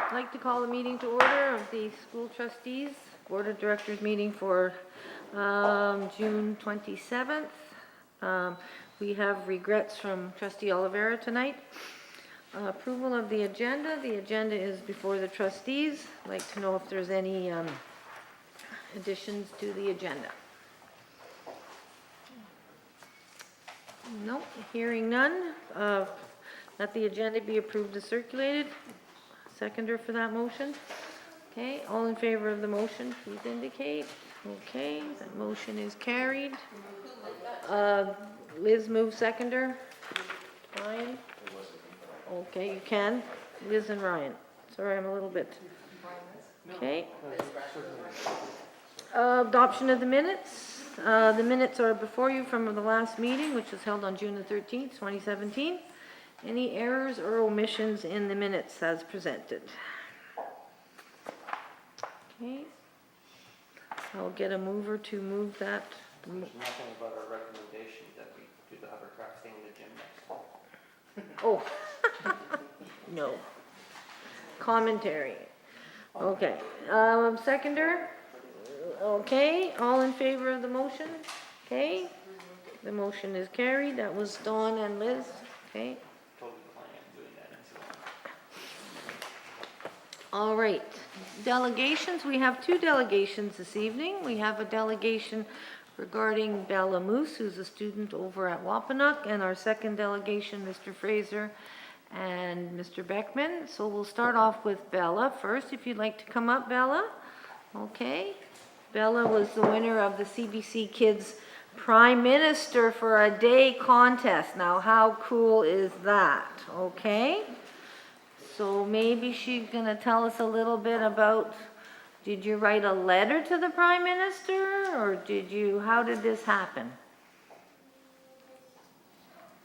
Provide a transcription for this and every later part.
I'd like to call the meeting to order of the school trustees, board of directors meeting for June 27th. We have regrets from trustee Olivera tonight. Approval of the agenda. The agenda is before the trustees. I'd like to know if there's any additions to the agenda. Nope, hearing none. Let the agenda be approved as circulated. Seconder for that motion. Okay, all in favor of the motion, please indicate. Okay, that motion is carried. Liz moves seconder. Ryan? Okay, you can. Liz and Ryan. Sorry, I'm a little bit. Okay. Adoption of the minutes. The minutes are before you from the last meeting, which was held on June the 13th, 2017. Any errors or omissions in the minutes as presented? Okay. I'll get a mover to move that. There's nothing about our recommendation that we do the hovercraft thing in the gym next. Oh, no. Commentary. Okay. Seconder? Okay. All in favor of the motion? Okay. The motion is carried. That was Dawn and Liz. Okay. Totally planning on doing that next week. All right. Delegations. We have two delegations this evening. We have a delegation regarding Bella Moose, who's a student over at Wapanuk, and our second delegation, Mr. Fraser and Mr. Beckman. So we'll start off with Bella first, if you'd like to come up, Bella. Okay. Bella was the winner of the CBC Kids Prime Minister for a Day contest. Now, how cool is that? Okay. So maybe she's going to tell us a little bit about, did you write a letter to the Prime Minister, or how did this happen?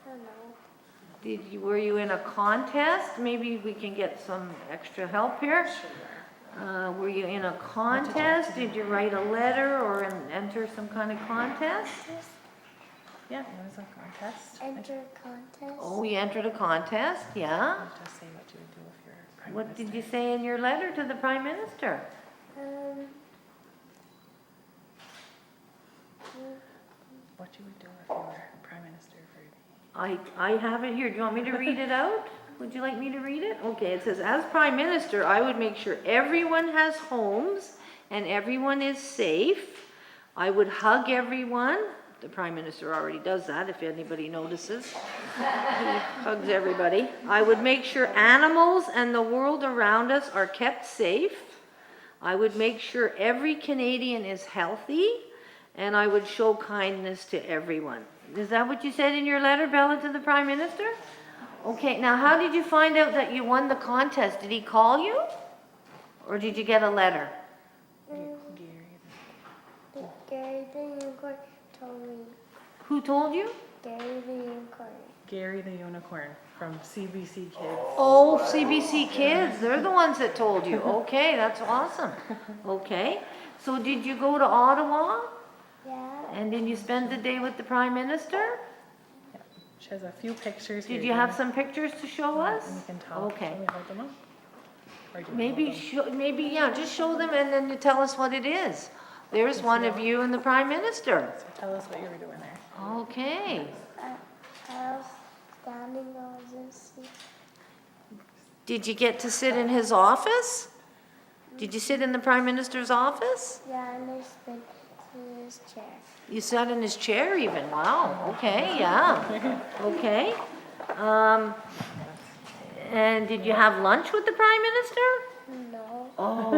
I don't know. Were you in a contest? Maybe we can get some extra help here. Were you in a contest? Did you write a letter or enter some kind of contest? Yeah, it was a contest. Enter contest. Oh, you entered a contest, yeah. Just say what you would do if you're prime What minister. did you say in your letter to the Prime Minister? What you would do if you were prime minister for a day. I have it here. Do you want me to read it out? Would you like me to read it? Okay, it says, as Prime Minister, I would make sure everyone has homes and everyone is safe. I would hug everyone. The Prime Minister already does that, if anybody notices. He hugs everybody. I would make sure animals and the world around us are kept safe. I would make sure every Canadian is healthy, and I would show kindness to everyone. Is that what you said in your letter, Bella, to the Prime Minister? Okay, now how did you find out that you won the contest? Did he call you? Or did you get a letter? Gary the Unicorn told me. Who told you? Gary the Unicorn. Gary the Unicorn from CBC Kids. Oh, CBC Kids, they're the ones that told you. Okay, that's awesome. Okay, so did you go to Ottawa? Yeah. And did you spend the day with the Prime Minister? She has a few pictures. Did here, you have some pictures to show us? And you can tell. Okay. Shall we hold them up? Or do you Maybe, yeah, just show them and then you tell us what it is. There's one of you and the Prime Minister. So tell us what you were doing there. Okay. I was standing on this seat. Did you get to sit in his office? Did you sit in the Prime Minister's office? Yeah, and I spent in his chair. You sat in his chair even, wow, okay, yeah, okay. And did you have lunch with the Prime Minister? No. Oh,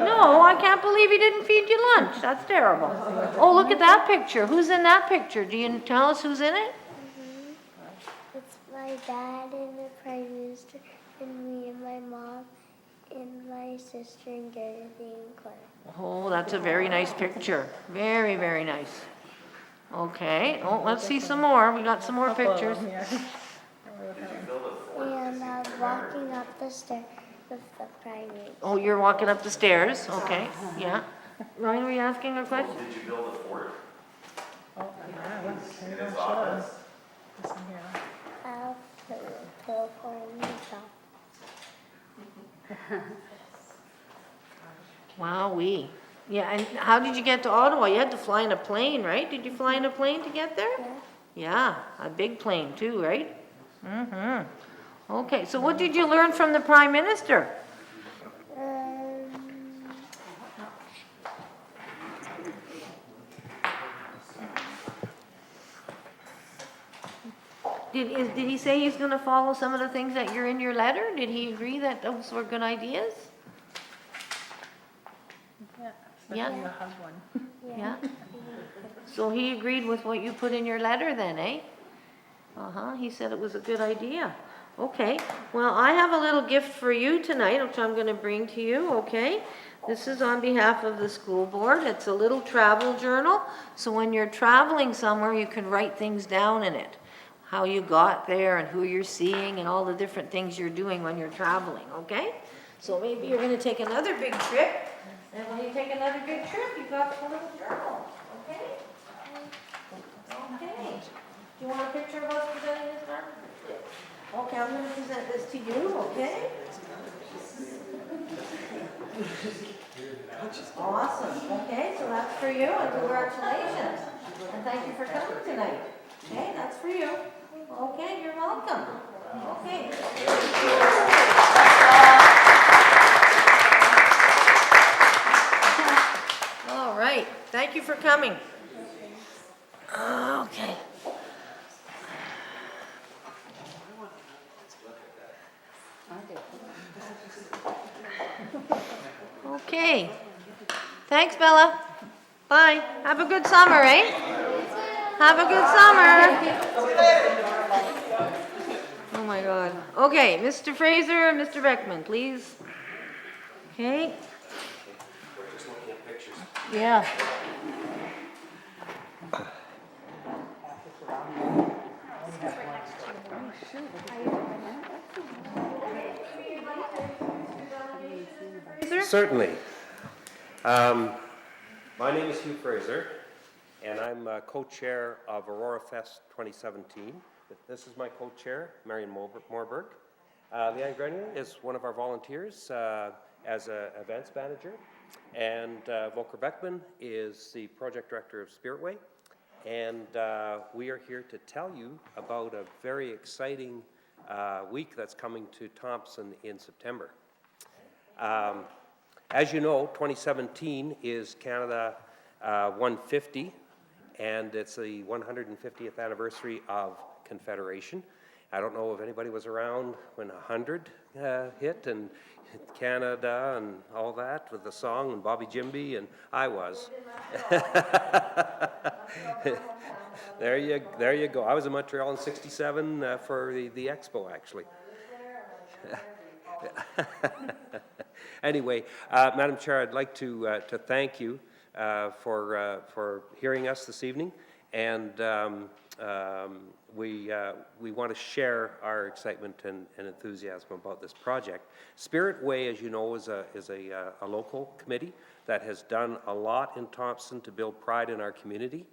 no, I can't believe he didn't feed you lunch, that's terrible. Oh, look at that picture, who's in that picture? Do you tell us who's in it? It's my dad and the Prime Minister and me and my mom and my sister and Gary the Unicorn. Oh, that's a very nice picture, very, very nice. Okay, oh, let's see some more, we got some more pictures. Yeah. And I'm walking up the stairs with the Prime Minister. Oh, you're walking up the stairs, okay, yeah. Ryan, were you asking a question? Did you build a fort Oh, yeah. Let's in his office? This one here. I'll put a telephone on the top. Wowee. Yeah, and how did you get to Ottawa? You had to fly in a plane, right? Did you fly in a plane to get there? Yeah. Yeah, a big plane too, right? Mm-hmm. Okay, so what did you learn from the Prime Minister? Did he say he's gonna follow some of the things that you're in your letter? Did he agree that those were good ideas? Yeah. Yeah. Especially the hug one. Yeah? So he agreed with what you put in your letter then, eh? Uh-huh, he said it was a good idea. Okay, well, I have a little gift for you tonight, which I'm gonna bring to you, okay? This is on behalf of the school board. It's a little travel journal, so when you're traveling somewhere, you can write things down in it. How you got there and who you're seeing and all the different things you're doing when you're traveling, okay? So maybe you're gonna take another big trip, and when you take another big trip, you've got a little journal, okay? Okay. Do you want a picture of us presenting this, Mark? Okay, I'm gonna present this to you, okay? Awesome, okay, so that's for you, and congratulations. And thank you for coming tonight. Okay, that's for you. Okay, you're welcome. Okay. All right, thank you for coming. Okay. Okay. Thanks, Bella. Bye. Have a good summer, eh? Have a good summer. Oh my God. Okay, Mr. Fraser and Mr. Beckman, please. Okay. We're just looking at pictures. Yeah. Certainly. My name is Hugh Fraser, and I'm co-chair of Aurora Fest 2017. This is my co-chair, Marion Morberg. Leanne Grenier is one of our volunteers as an events manager, and Volker Beckman is the project director of Spirit Way. And we are here to tell you about a very exciting week that's coming to Thompson in September. As you know, 2017 is Canada 150, and it's the 150th anniversary of Confederation. I don't know if anybody was around when 100 hit, and Canada and all that with the song, and Bobby Jimby, and I was. There you go. I was in Montreal in '67 for the expo, actually. Anyway, Madam Chair, I'd like to thank you for hearing us this evening, and we want to share our excitement and enthusiasm about this project. Spirit Way, as you know, is a local committee that has done a lot in Thompson to build pride in our community.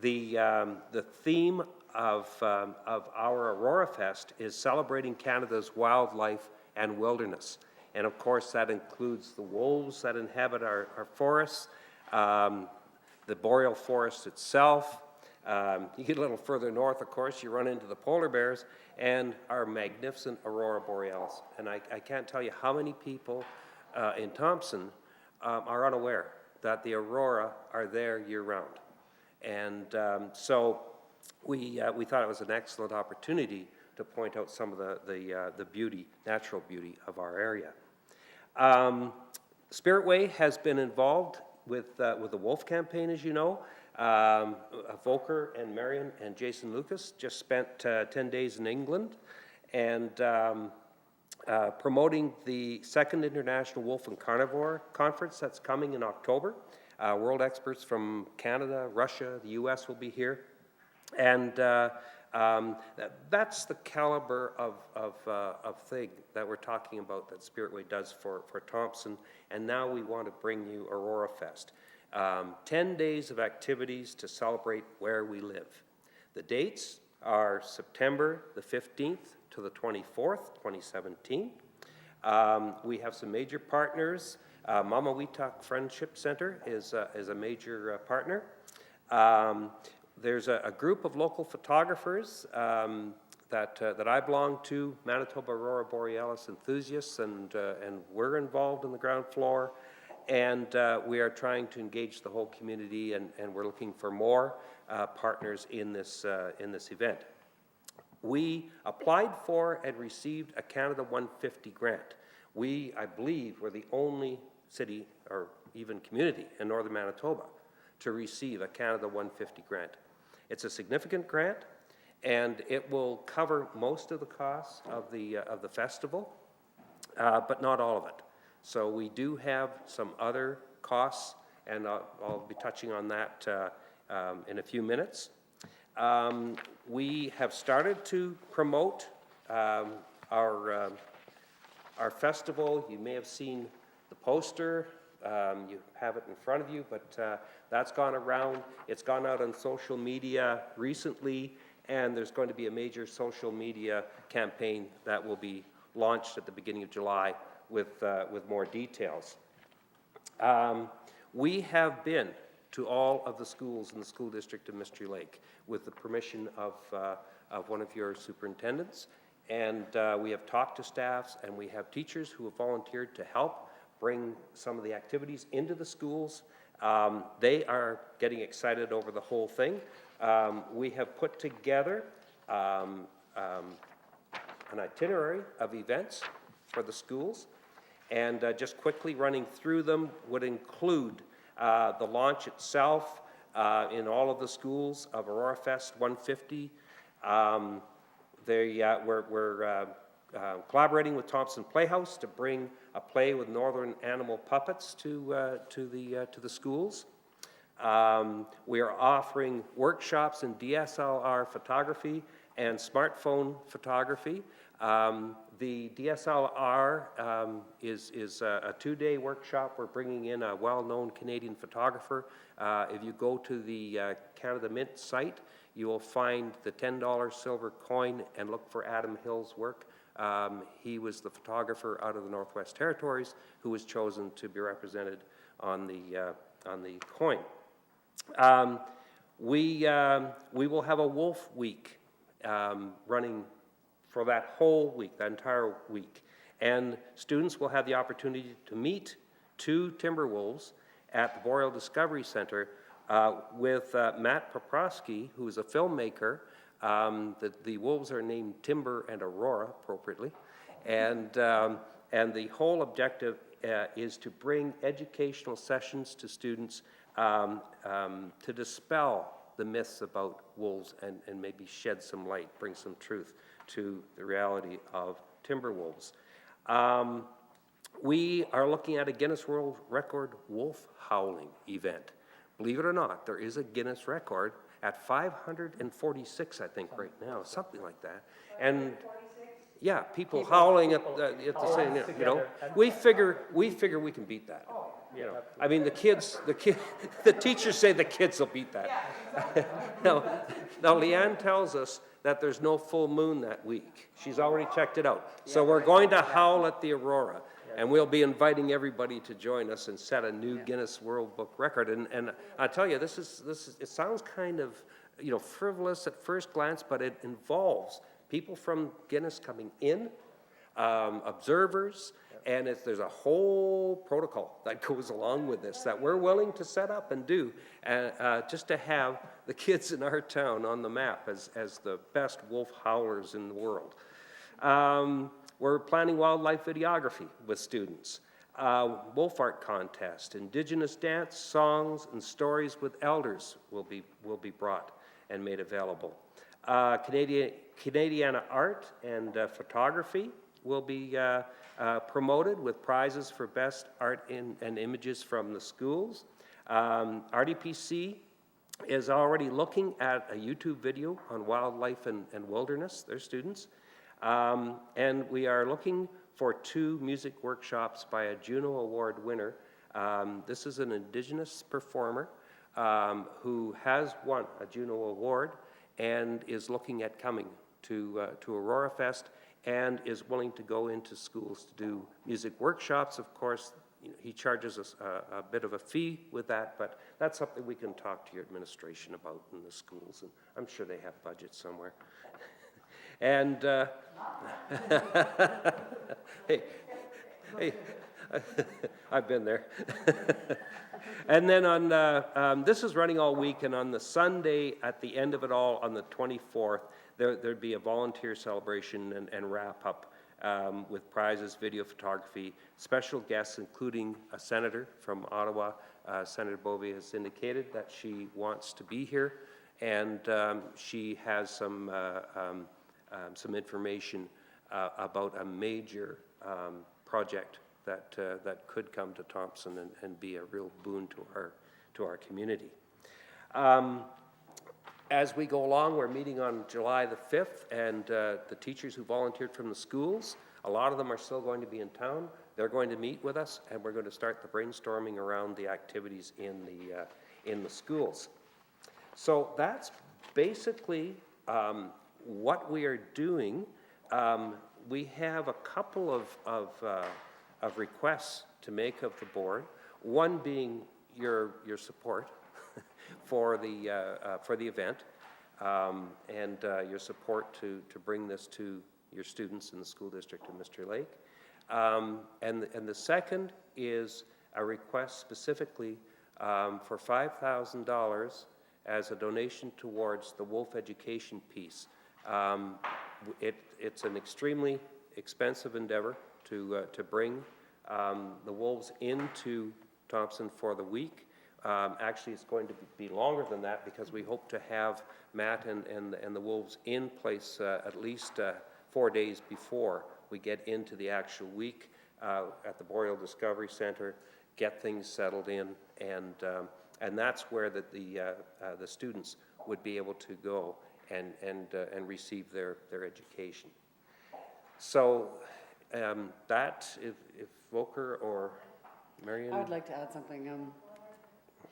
The theme of our Aurora Fest is celebrating Canada's wildlife and wilderness. And of course, that includes the wolves that inhabit our forests, the boreal forest itself. You get a little further north, of course, you run into the polar bears and our magnificent Aurora Borealis. And I can't tell you how many people in Thompson are unaware that the Aurora are there year-round. And so we thought it was an excellent opportunity to point out some of the beauty, natural beauty of our area. Spirit Way has been involved with the Wolf Campaign, as you know. Volker and Marion and Jason Lucas just spent 10 days in England and promoting the second International Wolf and Carnivore Conference that's coming in October. World experts from Canada, Russia, the US will be here. And that's the caliber of thing that we're talking about that Spirit Way does for Thompson. And now we want to bring you Aurora Fest. 10 days of activities to celebrate where we live. The dates are September the 15th to the 24th, 2017. We have some major partners. Mama Weetalk Friendship Center is a major partner. There's a group of local photographers that I belong to, Manitoba Aurora Borealis enthusiasts, and we're involved in the ground floor. And we are trying to engage the whole community, and we're looking for more partners in this event. We applied for and received a Canada 150 grant. We, I believe, were the only city or even community in northern Manitoba to receive a Canada 150 grant. It's a significant grant, and it will cover most of the costs of the festival, but not all of it. So we do have some other costs, and I'll be touching on that in a few minutes. We have started to promote our festival. You may have seen the poster. You have it in front of you, but that's gone around. It's gone out on social media recently, and there's going to be a major social media campaign that will be launched at the beginning of July with more details. We have been to all of the schools in the school district of Mystery Lake with the permission of one of your superintendents, and we have talked to staffs, and we have teachers who have volunteered to help bring some of the activities into the schools. They are getting excited over the whole thing. We have put together an itinerary of events for the schools, and just quickly running through them would include the launch itself in all of the schools of Aurora Fest 150. We're collaborating with Thompson Playhouse to bring a play with northern animal puppets to the schools. We are offering workshops in DSLR photography and smartphone photography. The DSLR is a two-day workshop. We're bringing in a well-known Canadian photographer. If you go to the Canada Mint site, you will find the $10 silver coin and look for Adam Hill's work. He was the photographer out of the Northwest Territories who was chosen to be represented on the coin. We will have a Wolf Week running for that whole week, that entire week. And students will have the opportunity to meet 2 timber wolves at the Boreal Discovery Center with Matt Poprosky, who is a filmmaker. The wolves are named Timber and Aurora, appropriately. And the whole objective is to bring educational sessions to students to dispel the myths about wolves and maybe shed some light, bring some truth to the reality of timber wolves. We are looking at a Guinness World Record wolf howling event. Believe it or not, there is a Guinness record at 546, I think, right now, something like that. And yeah, people howling at the same, you know. We figure we can beat that. You know, I mean, the teachers say the kids will beat that. Now, Leanne tells us that there's no full moon that week. She's already checked it out. So we're going to howl at the Aurora, and we'll be inviting everybody to join us and set a new Guinness World Book record. And I tell you, this is it sounds kind of, you know, frivolous at first glance, but it involves people from Guinness coming in, observers, and there's a whole protocol that goes along with this that we're willing to set up and do just to have the kids in our town on the map as the best wolf howlers in the world. We're planning wildlife videography with students, wolf art contest, Indigenous dance, songs, and stories with elders will be brought and made available. Canadiana art and photography will be promoted with prizes for best art and images from the schools. RDPC is already looking at a YouTube video on wildlife and wilderness, their students. And we are looking for 2 music workshops by a Juno Award winner. This is an Indigenous performer who has won a Juno Award and is looking at coming to Aurora Fest and is willing to go into schools to do music workshops. Of course, he charges us a bit of a fee with that, but that's something we can talk to your administration about in the schools, and I'm sure they have budgets somewhere. And, hey, I've been there. And then on, this is running all week, and on the Sunday at the end of it all, on the 24th, there'd be a volunteer celebration and wrap up with prizes, video photography, special guests, including a senator from Ottawa. Senator Bovey has indicated that she wants to be here, and she has some information about a major project that could come to Thompson and be a real boon to our community. As we go along, we're meeting on July the 5th, and the teachers who volunteered from the schools, a lot of them are still going to be in town. They're going to meet with us, and we're going to start the brainstorming around the activities in the schools. So that's basically what we are doing. We have a couple of requests to make of the board. One being your support for the event, and your support to bring this to your students in the school district of Mystery Lake. And the second is a request specifically for $5,000 as a donation towards the Wolf education piece. It's an extremely expensive endeavor to bring the wolves into Thompson for the week. Actually, it's going to be longer than that because we hope to have Matt and the wolves in place at least 4 days before we get into the actual week at the Boreal Discovery Center, get things settled in, and that's where the students would be able to go and receive their education. So that, if Volker or Marion? I would like to add something.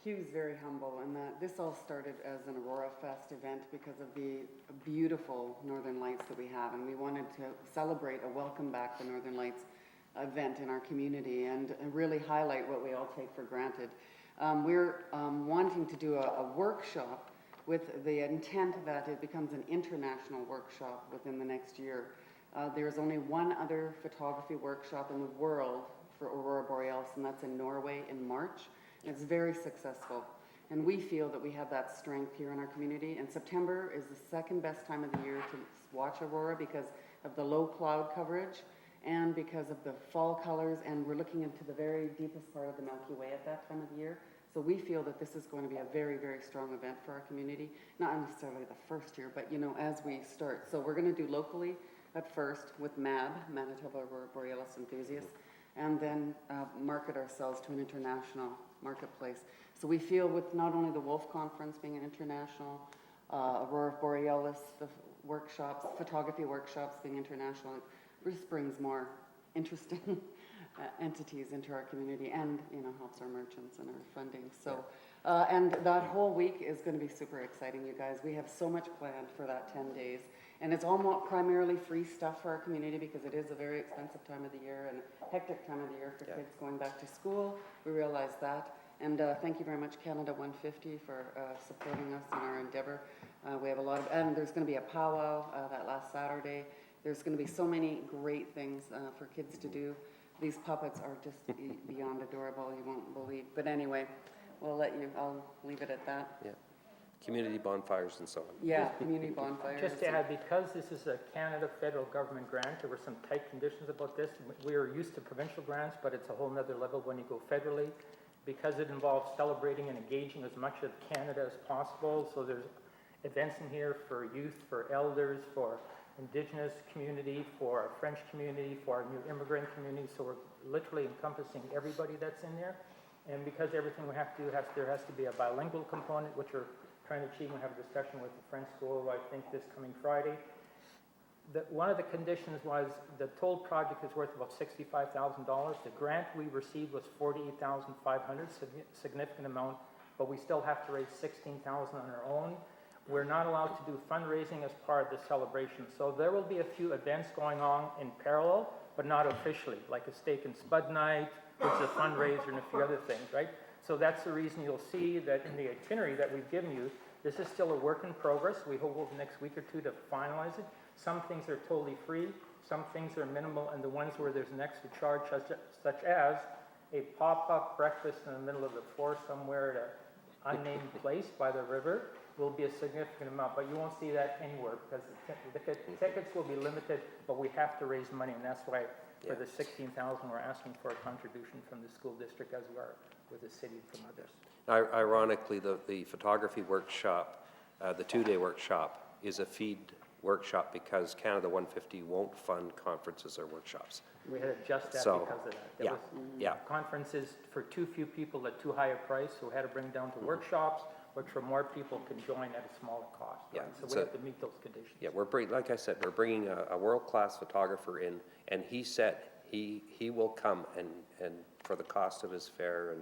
Hugh's very humble in that this all started as an Aurora Fest event because of the beautiful Northern Lights that we have, and we wanted to celebrate a Welcome Back the Northern Lights event in our community and really highlight what we all take for granted. We're wanting to do a workshop with the intent that it becomes an international workshop within the next year. There's only one other photography workshop in the world for Aurora Borealis, and that's in Norway in March. It's very successful, and we feel that we have that strength here in our community. And September is the second best time of the year to watch Aurora because of the low cloud coverage and because of the fall colors, and we're looking into the very deepest part of the Milky Way at that time of the year. So we feel that this is going to be a very, very strong event for our community. Not necessarily the first year, but as we start. So we're going to do locally at first with MAB, Manitoba Aurora Borealis Enthusiasts, and then market ourselves to an international marketplace. So we feel with not only the Wolf Conference being an international, Aurora Borealis, the workshops, photography workshops being international, it just brings more interesting entities into our community and helps our merchants and our funding. So and that whole week is going to be super exciting, you guys. We have so much planned for that 10 days. And it's almost primarily free stuff for our community because it is a very expensive time of the year and hectic time of the year for kids going back to school. We realize that. And thank you very much, Canada 150, for supporting us in our endeavor. We have a lot of, and there's going to be a powwow that last Saturday. There's going to be so many great things for kids to do. These puppets are just beyond adorable, you won't believe. But anyway, I'll leave it at that. Yeah. Community bonfires and so on. Yeah, community bonfires. Just to add, because this is a Canada federal government grant, there were some tight conditions about this. We are used to provincial grants, but it's a whole nother level when you go federally, because it involves celebrating and engaging as much of Canada as possible. So there's events in here for youth, for elders, for Indigenous community, for our French community, for our new immigrant community. So we're literally encompassing everybody that's in there. And because everything we have to do, there has to be a bilingual component, which we're trying to achieve. We have a discussion with the French school, I think, this coming Friday. One of the conditions was the total project is worth about $65,000. The grant we received was $48,500, significant amount, but we still have to raise $16,000 on our own. we're not allowed to do fundraising as part of the celebration. So there will be a few events going on in parallel, but not officially, like a steak and spud night, which is a fundraiser, and a few other things, right? So that's the reason you'll see that in the itinerary that we've given you, this is still a work in progress. We hope over the next week or two to finalize it. Some things are totally free, some things are minimal, and the ones where there's an extra charge, such as a pop-up breakfast in the middle of the forest somewhere at an unnamed place by the river will be a significant amount, but you won't see that anywhere because the tickets will be limited, but we have to raise money, and that's why for the 16,000, we're asking for a contribution from the school district as we are with the city and from others. Ironically, the photography workshop, the 2-day workshop, is a feed workshop because Canada 150 won't fund conferences or workshops. We had to adjust that So, because of that. yeah, yeah. Conferences for too few people at too high a price, so we had to bring down to workshops, which for more people can join at a smaller cost. Yeah, right? So it's we a- have to meet those conditions. Yeah, like I said, we're bringing a world-class photographer in, and he said he will come and for the cost of his fare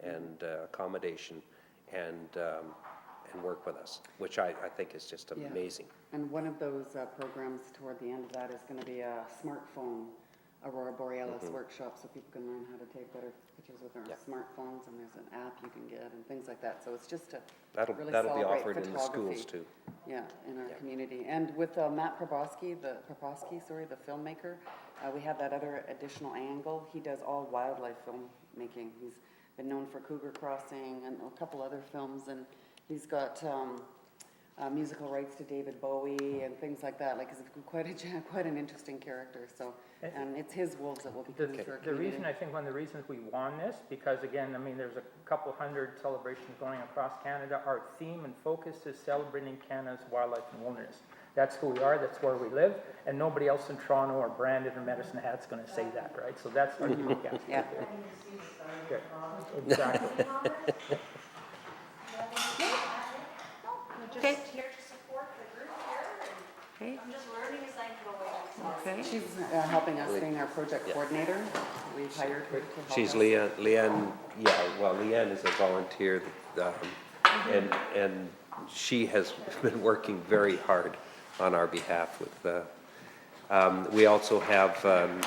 and accommodation and work with us, which I think is just Yeah. amazing. And one of those programs toward the end of that is going to be a smartphone Aurora Borealis workshop, so people can learn how to take better pictures with their smartphones, and there's an app you can get and things like that. So it's just to really That'll be celebrate offered in the photography. schools too. Yeah, in our community. And with Matt Probosky, the filmmaker, we have that other additional angle. He does all wildlife filmmaking. He's been known for Cougar Crossing and a couple other films, and he's got musical rights to David Bowie and things like that. Like, he's quite an interesting character. So, and it's his wolves that will be coming to our The community. reason, I think one of the reasons we won this, because again, I mean, there's a couple hundred celebrations going across Canada. Our theme and focus is celebrating Canada's wildlife and wilderness. That's who we are, that's where we live, and nobody else in Toronto or Brandon or Medicine Hat's gonna say that, right? So that's our unique aspect Yeah. there. Good. Exactly. Okay. Here to support the group here, Okay, I'm just learning as I go. okay. She's helping us being our project coordinator. We've hired her to help She's us. Leanne, Leanne is a volunteer, and she has been working very hard on our behalf with, we also have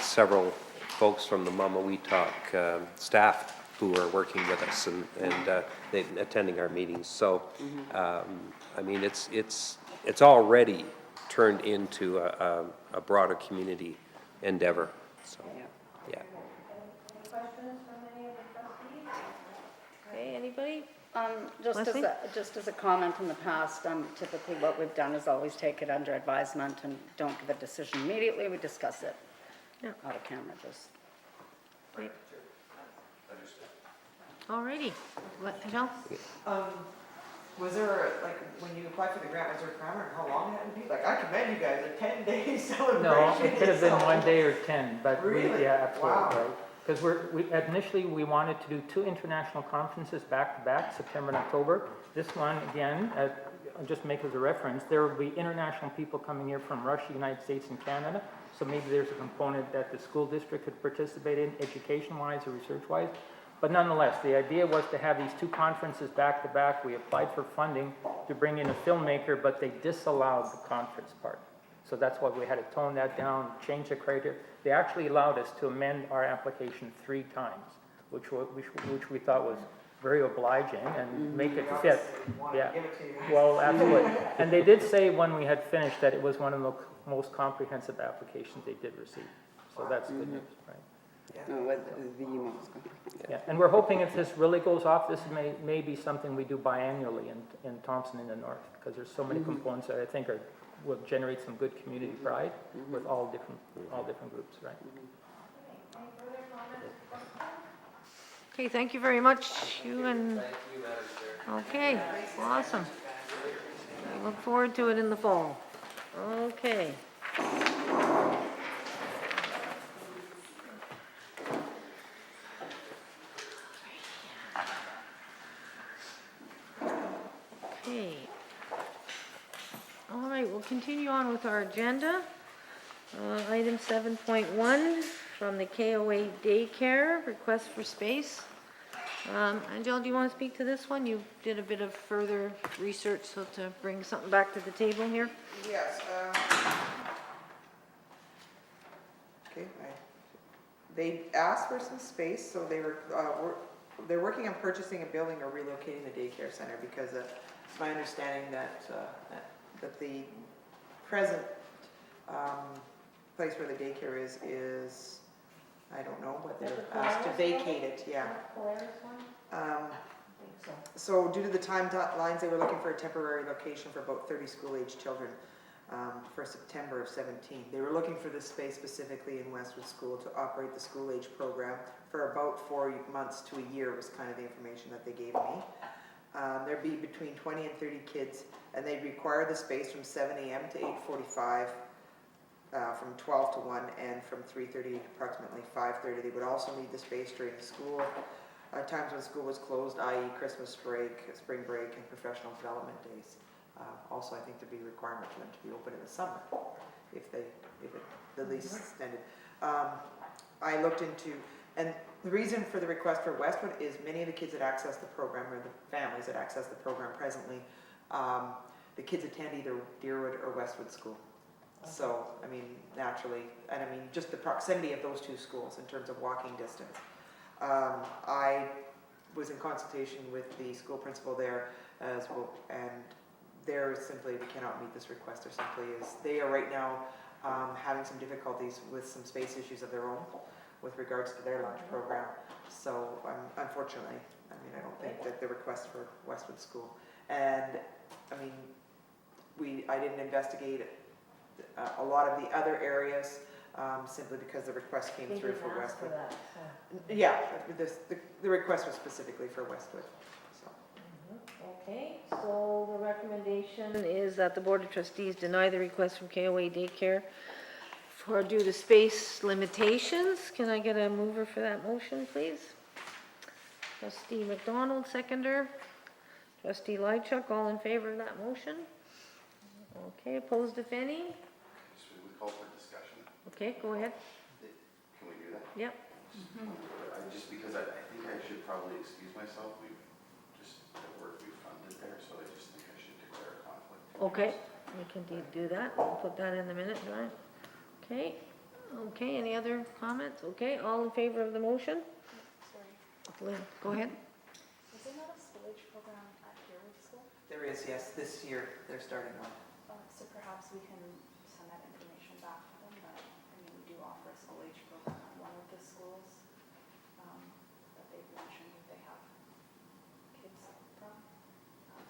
several folks from the Mama We Talk staff who are working with us and they attending our meetings. So, I mean, it's already turned into a broader community endeavor, so, yeah. Okay, anybody? Leslie? Just as a comment in the past, typically what we've done is always take it under advisement and don't give a decision immediately, we discuss it Yeah. out of camera, just. Great. Alrighty, what, Adele? Was there, like, when you applied for the grant, was there a parameter how long it had to be? Like, I commend you guys, a 10-day celebration. No, it could have been is so- 1 day or 10, but we, Really? yeah, absolutely, Wow. right? Because initially, we wanted to do 2 international conferences back-to-back, September and October. This one, again, I'll just make as a reference, there will be international people coming here from Russia, United States, and Canada. So maybe there's a component that the school district could participate in, education-wise or research-wise. But nonetheless, the idea was to have these 2 conferences back-to-back. We applied for funding to bring in a filmmaker, but they disallowed the conference part. So that's why we had to tone that down, change the criteria. They actually allowed us to amend our application 3 times, which we thought was very obliging and make it fit. Yeah, well, absolutely. And they did say when we had finished that it was one of the most comprehensive applications they did receive. So that's good news, right? No, the most. Yeah, and we're hoping if this really goes off, this may be something we do biannually in Thompson in the north, because there's so many components that I think will generate some good community pride with all different groups, right? Okay, thank you very much, you and... Okay, awesome. I look forward to it in the fall. Okay. Okay. All right, we'll continue on with our agenda. Item 7.1 from the KOA Daycare, request for space. Angela, do you want to speak to this one? You did a bit of further research, so to bring something back to the table here. Yes, okay, they asked for some space, so they're working on purchasing a building or relocating the daycare center, because it's my understanding that the present place where the daycare is, I don't know, but they're asked to vacate it, yeah. So due to the timelines, they were looking for a temporary location for about 30 school-age children for September of 17. They were looking for this space specifically in Westwood School to operate the school-age program for about 4 months to a year was kind of the information that they gave me. There'd be between 20 and 30 kids, and they'd require the space from 7 a.m. to 8:45, from 12 to 1, and from 3:30 to approximately 5:30. They would also need the space during the school times when school was closed, i.e. Christmas break, spring break, and professional development days. Also, I think there'd be a requirement for them to be open in the summer if the lease is extended. I looked into, and the reason for the request for Westwood is many of the kids that access the program, or the families that access the program presently, the kids attend either Deerwood or Westwood School. So, I mean, naturally, and I mean, just the proximity of those two schools in terms of walking distance. I was in consultation with the school principal there as well, and they're simply, we cannot meet this request. There simply is, they are right now having some difficulties with some space issues of their own with regards to their lunch program. So unfortunately, I mean, I don't think that the request for Westwood School, and I mean, I didn't investigate a lot of the other areas simply because the request came through for Westwood. Yeah, the request was specifically for Westwood. So. Okay, so the recommendation is that the Board of Trustees deny the request from KOA Daycare for due to space limitations. Can I get a mover for that motion, please? Trustee McDonald, seconder. Trustee Lychuk, all in favor of that motion? Okay, opposed if any? Should we call for discussion? Okay, go ahead. Can we do that? Yep. Just because I think I should probably excuse myself. We've just, at work, we funded there, so I just think I should declare a conflict. Okay, we can do that. We'll put that in the minute, right? Okay, okay, any other comments? Okay, all in favor of the motion? Sorry. Lynn, go ahead. Is there not a school-age program at Deerwood School? There is, yes, this year they're starting one. So perhaps we can send that information back to them, that, I mean, we do offer a school-age program at one of the schools, that they've mentioned that they have kids from,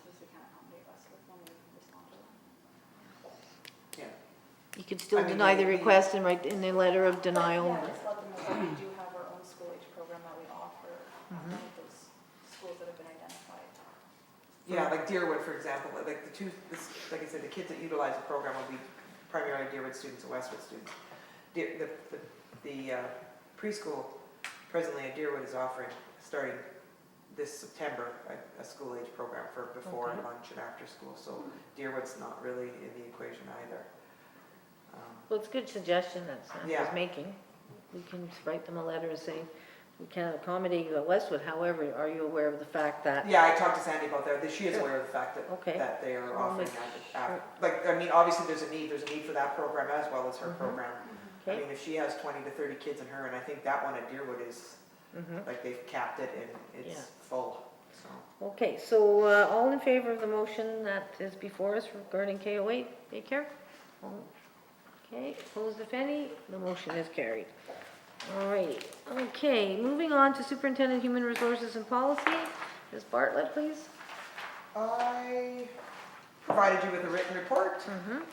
since we can't accommodate Westwood when we respond to them. Yeah. You could still I mean, deny the we- request and write in the letter of denial. Yeah, just let them know that we do have our own school-age program that we offer at one of those schools that have been identified. Yeah, like Deerwood, for example, like like I said, the kids that utilize the program will be primarily Deerwood students and Westwood students. The preschool presently at Deerwood is offering, starting this September, a school-age program for before Okay. lunch and after school. So Deerwood's not really in the equation either. Well, it's a good suggestion that Sandra's Yeah. making. We can write them a letter and say, we can't accommodate you at Westwood, however, are you aware of the fact that? Yeah, I talked to Sandy about that. She is aware of the fact that Okay. that they are I'll offering make that. sure. Like, I mean, obviously there's a need for that program as well as her program. I Okay. mean, if she has 20 to 30 kids in her, and I think that one at Deerwood is, like, they've capped it and it's Yeah. full, so. Okay, so all in favor of the motion that is before us regarding KOA daycare? All- Okay, opposed if any, the motion is carried. All righty, okay, moving on to Superintendent Human Resources and Policy. Ms. Bartlett, please. I provided you with a written report.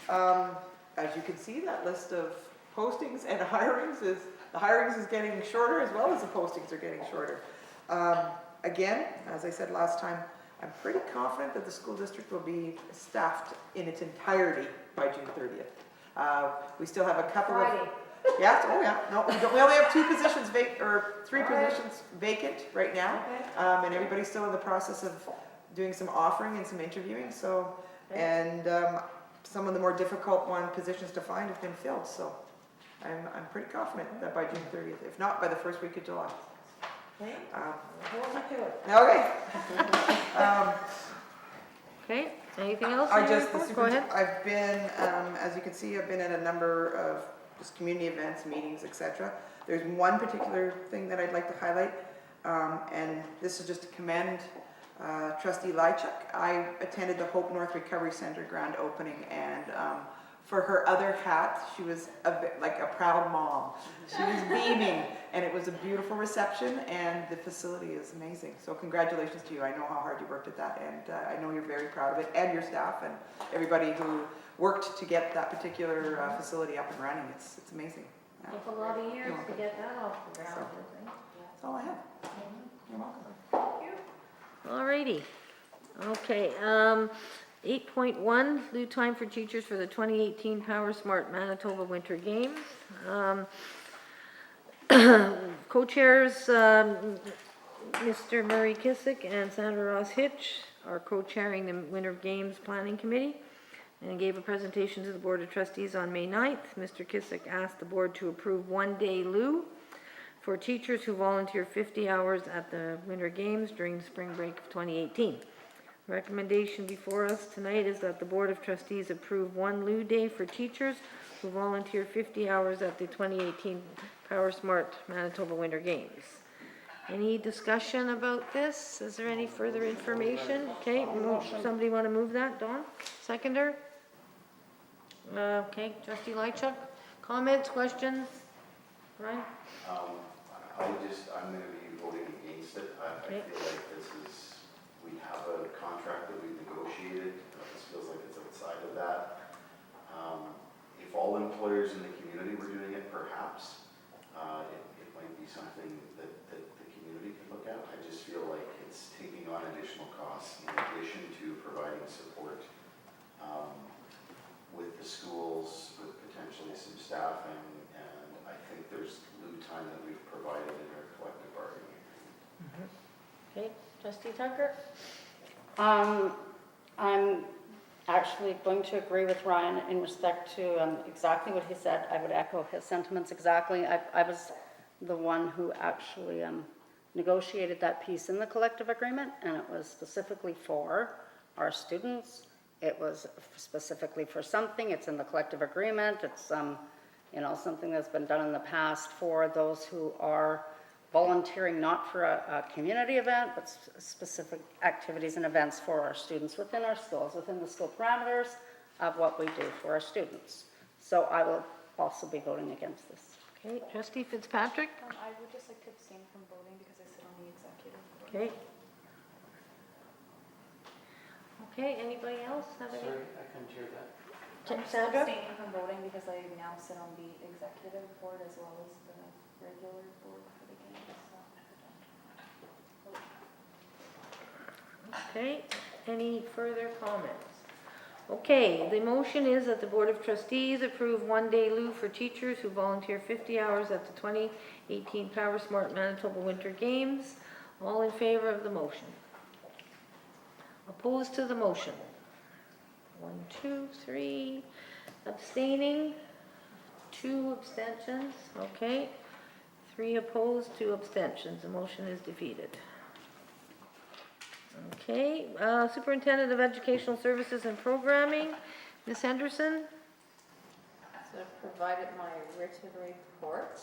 As you can see, that list of postings and the hirings is getting shorter as well as the postings are getting shorter. Again, as I said last time, I'm pretty confident that the school district will be staffed in its entirety by June 30th. We still have a couple of. Yes, oh yeah, no, we only have 2 positions three positions vacant right now. And everybody's still in the process of doing some offering and some interviewing, so, and some of the more difficult positions to find have been filled, so I'm pretty confident that by June 30th, if not by the first week of July. Okay, Um, hold me to it. Okay. Okay, anything else? I in your just, the report? Go ahead. I've been, as you can see, I've been at a number of just community events, meetings, etc. There's one particular thing that I'd like to highlight, and this is just to commend Trustee Lychuk. I attended the Hope North Recovery Center grand opening, and for her other hat, she was like a proud mom. She was beaming, and it was a beautiful reception, and the facility is amazing. So congratulations to you. I know how hard you worked at that, and I know you're very proud of it, and your staff, and everybody who worked to get that particular facility up and running. It's amazing. Yeah. Took a lot of years You're to welcome. get that off the ground, So- I think. That's all I have. You're welcome. Alrighty, okay, 8.1, loo time for teachers for the 2018 Power Smart Manitoba Winter Games. Co-chairs, Mr. Murray Kissick and Sandra Ross Hitch are co-chairing the Winter Games Planning Committee and gave a presentation to the Board of Trustees on May 9th. Mr. Kissick asked the board to approve one-day loo for teachers who volunteer 50 hours at the Winter Games during the spring break of 2018. Recommendation before us tonight is that the Board of Trustees approve one loo day for teachers who volunteer 50 hours at the 2018 Power Smart Manitoba Winter Games. Any discussion about this? Is there any further information? Okay, somebody want to move that? Dawn? Seconder? Okay, Trustee Lychuk? Comments, questions? Ryan? I'm gonna be voting against it. I Okay. feel like we have a contract that we've negotiated. This feels like it's outside of that. If all employers in the community were doing it, perhaps, it might be something that the community can look at. I just feel like it's taking on additional costs in addition to providing support with the schools, with potentially some staffing, and I think there's loo time that we've provided in our collective bargaining agreement. Okay, Trustee Tucker? I'm actually going to agree with Ryan in respect to exactly what he said. I would echo his sentiments exactly. I was the one who actually negotiated that piece in the collective agreement, and it was specifically for our students. It was specifically for something. It's in the collective agreement. It's something that's been done in the past for those who are volunteering not for a community event, but specific activities and events for our students within our schools, within the school parameters of what we do for our students. So I will also be voting against this. Okay, Trustee Fitzpatrick? I would just like to abstain from voting because I sit on the executive board. Okay. Okay, anybody else have any? Sorry, I couldn't hear that. I'm just Sandra? abstaining from voting because I now sit on the executive board as well as the regular board for the games. Okay, any further comments? Okay, the motion is that the Board of Trustees approve one-day loo for teachers who volunteer 50 hours at the 2018 Power Smart Manitoba Winter Games. All in favor of the motion? Opposed to the motion? 1, 2, 3. Abstaining? 2 abstentions, okay. 3 opposed, 2 abstentions. The motion is defeated. Okay, Superintendent of Educational Services and Programming, Ms. Henderson? So I've provided my written report.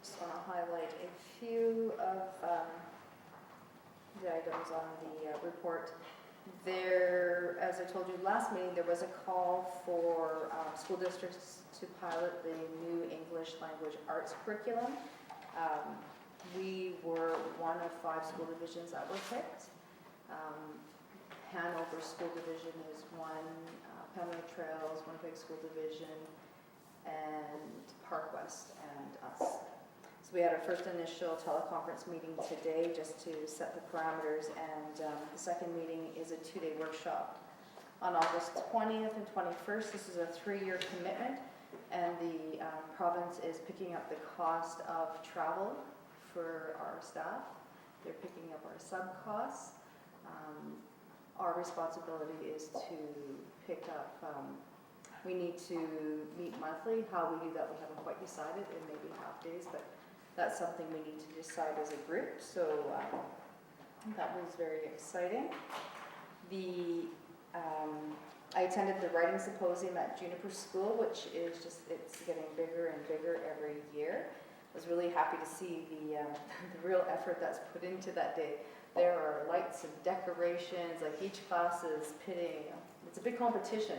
Just want to highlight a few of the items on the report. There, as I told you last meeting, there was a call for school districts to pilot the new English language arts curriculum. We were one of 5 school divisions that were picked. Hanover School Division is one, Pembroke Trails, Winnipeg School Division, and Park West and us. So we had our first initial teleconference meeting today just to set the parameters, and the second meeting is a 2-day workshop on August 20th and 21st. This is a 3-year commitment, and the province is picking up the cost of travel for our staff. They're picking up our sub-costs. Our responsibility is to pick up, we need to meet monthly. How we do that, we haven't quite decided. It may be half days, but that's something we need to decide as a group, so that was very exciting. I attended the writing symposium at Juniper School, which is just, it's getting bigger and bigger every year. I was really happy to see the real effort that's put into that day. There are lights and decorations, like each class is pitting, it's a big competition.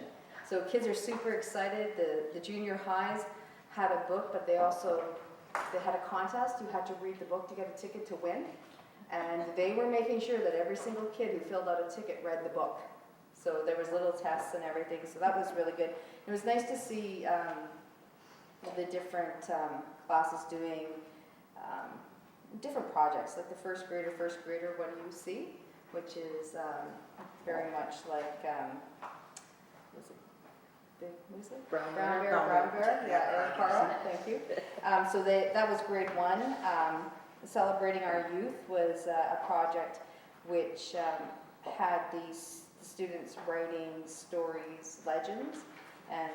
So kids are super excited. The junior highs had a book, but they had a contest. You had to read the book to get a ticket to win. And they were making sure that every single kid who filled out a ticket read the book. So there was little tests and everything, so that was really good. It was nice to see the different classes doing different projects, like the first grader, what do you see? Which is very much like, what is it? Brown bear, yeah, Carl, thank you. So that was grade 1. Celebrating Our Youth was a project which had these students writing stories, legends, and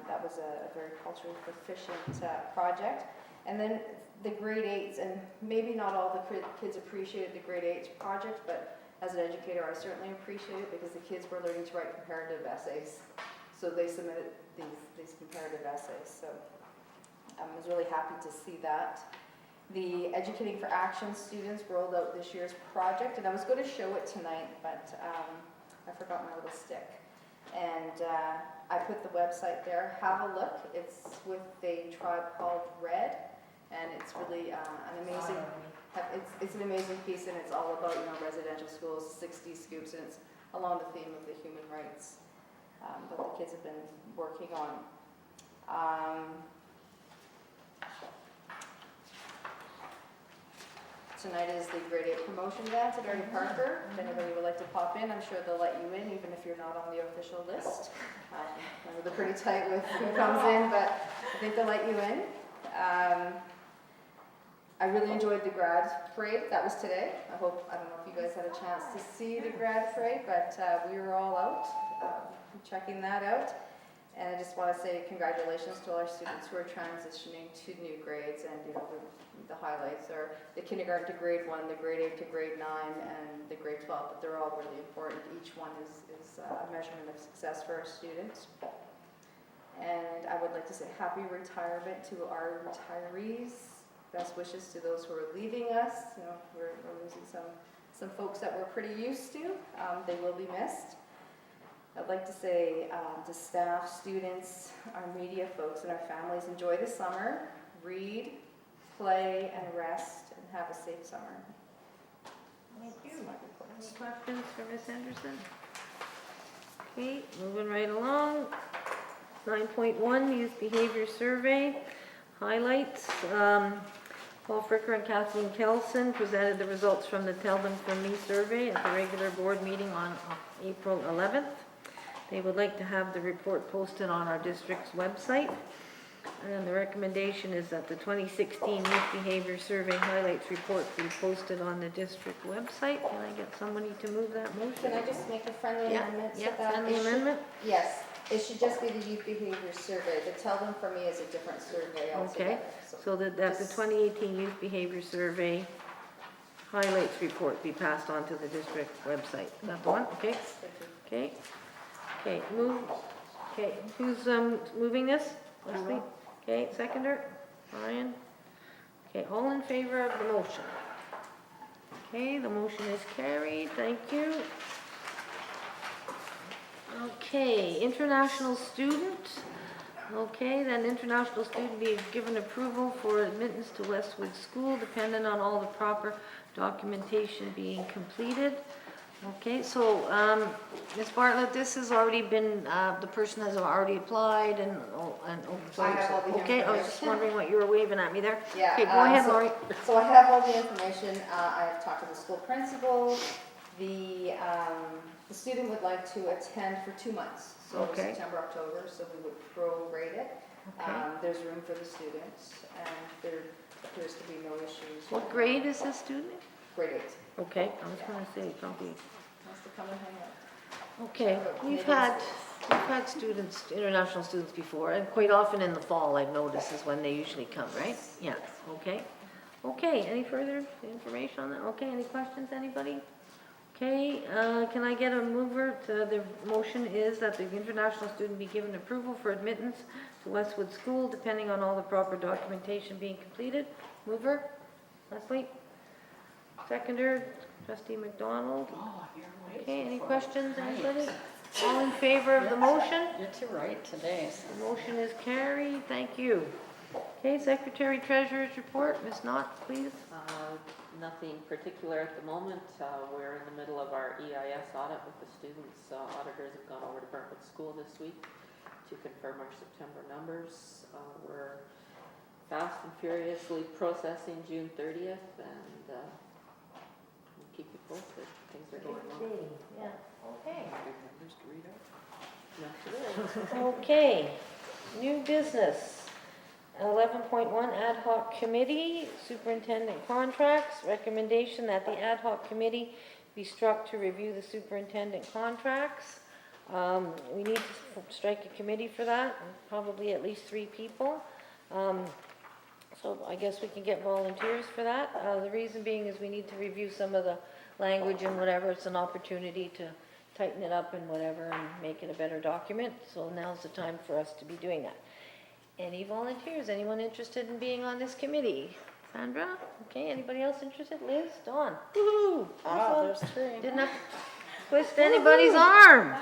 that was a very culturally proficient project. And then the grade 8s, and maybe not all the kids appreciated the grade 8 project, but as an educator I certainly appreciate it because the kids were learning to write comparative essays. So they submitted these comparative essays. So I was really happy to see that. The Educating for Action students rolled out this year's project, and I was going to show it tonight, but I forgot my little stick. And I put the website there. Have a look. It's with a tribe called Red, and it's really an amazing. It's an amazing piece, and it's all about residential schools, 60 scoops, and it's along the theme of the human rights that the kids have been working on. Tonight is the grade 8 promotion dance at Artie Parker. If anybody would like to pop in, I'm sure they'll let you in, even if you're not on the official list. I know they're pretty tight with who comes in, but I think they'll let you in. I really enjoyed the grad parade. That was today. I don't know if you guys had a chance to see the grad parade, but we were all out checking that out. And I just want to say congratulations to all our students who are transitioning to new grades, and the highlights are the kindergarten to grade 1, the grade 8 to grade 9, and the grade 12, but they're all really important. Each one is a measurement of success for our students. And I would like to say happy retirement to our retirees. Best wishes to those who are leaving us. We're losing some folks that we're pretty used to. They will be missed. I'd like to say to staff, students, our media folks, and our families, enjoy the summer, read, play, and rest, and have a safe summer. Thank you. Any questions for Ms. Henderson? Okay, moving right along. 9.1, Youth Behavior Survey. Highlights. Paul Fricker and Kathleen Kelson presented the results from the Tell Them From Me survey at the regular board meeting on April 11th. They would like to have the report posted on our district's website. And the recommendation is that the 2016 Youth Behavior Survey Highlights report be posted on the district website. Can I get somebody to move that motion? Can I just make a friendly amendment to that? Friendly amendment? Yes, it should just be the Youth Behavior Survey. The Tell Them From Me is a different survey altogether. Okay, so that the 2018 Youth Behavior Survey Highlights report be passed on to the district website. Is that the one? Okay. Okay. Okay, move. Okay, who's moving this? Leslie? Okay, seconder? Ryan? Okay, all in favor of the motion? Okay, the motion is carried. Thank you. Okay, international student. Okay, then international student be given approval for admittance to Westwood School dependent on all the proper documentation being completed. Okay, so Ms. Bartlett, this has already been, the person has already applied and I have all the okay, I was just wondering what you were waving at me there. Yeah. Okay, go ahead, Lori. So I have all the information. I've talked to the school principal. The student would like to attend for 2 months, so Okay. September, October, so we would prorate it. Okay. There's room for the students, and there appears to be no issues. What grade is this student? Grade 8. Okay, I was gonna say probably. Wants to come and hang out. Okay, we've had students, international students before, and quite often in the fall, I've noticed is when they usually come, right? Yeah, okay. Okay, any further information on that? Okay, any questions, anybody? Okay, can I get a mover to, the motion is that the international student be given approval for admittance to Westwood School, depending on all the proper documentation being completed. Mover, Leslie? Seconder, trustee McDonald? Okay, any questions, anybody? All in favor of the motion? You're too right today, so. The motion is carried, thank you. Okay, secretary treasurer's report, Ms. Knott, please. Nothing particular at the moment. We're in the middle of our EIS audit with the students. Auditors have gone over to Brentwood School this week to confirm our September numbers. We're fast and furiously processing June 30th, and we'll keep you posted. Things are going well. Yeah, okay. Yes, it is. Okay, new business. 11.1 ad hoc committee, superintendent contracts, recommendation that the ad hoc committee be struck to review the superintendent contracts. We need to strike a committee for that, probably at least 3 people. So I guess we can get volunteers for that. The reason being is we need to review some of the language and whatever. It's an opportunity to tighten it up and whatever and make it a better document. So now's the time for us to be doing that. Any volunteers? Anyone interested in being on this committee? Sandra? Okay, anybody else interested? Liz? Dawn? Woo-hoo! Wow, there's 3. Didn't have to twist anybody's arm.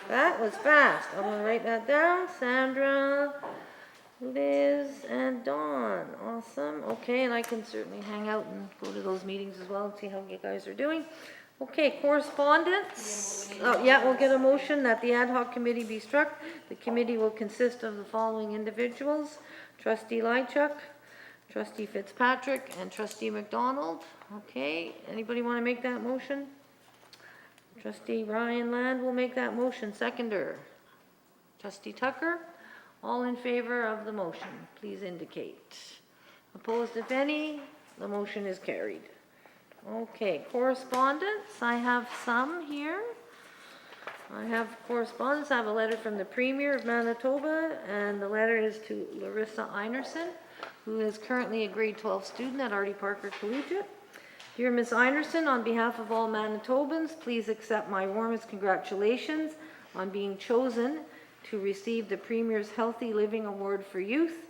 That was fast. I'm gonna write that down. Sandra, Liz, and Dawn. Awesome. Okay, and I can certainly hang out and go to those meetings as well and see how you guys are doing. Okay, correspondence. Oh, yeah, we'll get a motion that the ad hoc committee be struck. The committee will consist of the following individuals: trustee Lychuk, trustee Fitzpatrick, and trustee McDonald. Okay, anybody want to make that motion? Trustee Ryan Land will make that motion. Seconder, trustee Tucker. All in favor of the motion, please indicate. Opposed, if any. The motion is carried. Okay, correspondence, I have some here. I have correspondence, I have a letter from the Premier of Manitoba, and the letter is to Larissa Einerson, who is currently a grade 12 student at Artie Parker Collegiate. Dear Ms. Einerson, on behalf of all Manitobans, please accept my warmest congratulations on being chosen to receive the Premier's Healthy Living Award for Youth.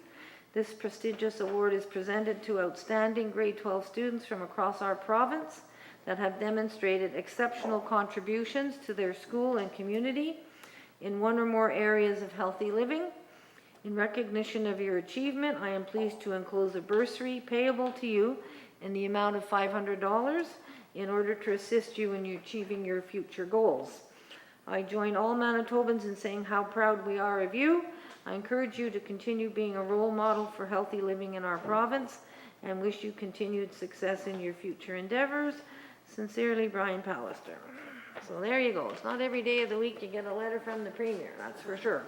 This prestigious award is presented to outstanding grade 12 students from across our province that have demonstrated exceptional contributions to their school and community in one or more areas of healthy living. In recognition of your achievement, I am pleased to enclose a bursary payable to you in the amount of $500 in order to assist you in achieving your future goals. I join all Manitobans in saying how proud we are of you. I encourage you to continue being a role model for healthy living in our province and wish you continued success in your future endeavors. Sincerely, Brian Pallister. So there you go. It's not every day of the week you get a letter from the Premier, that's for sure.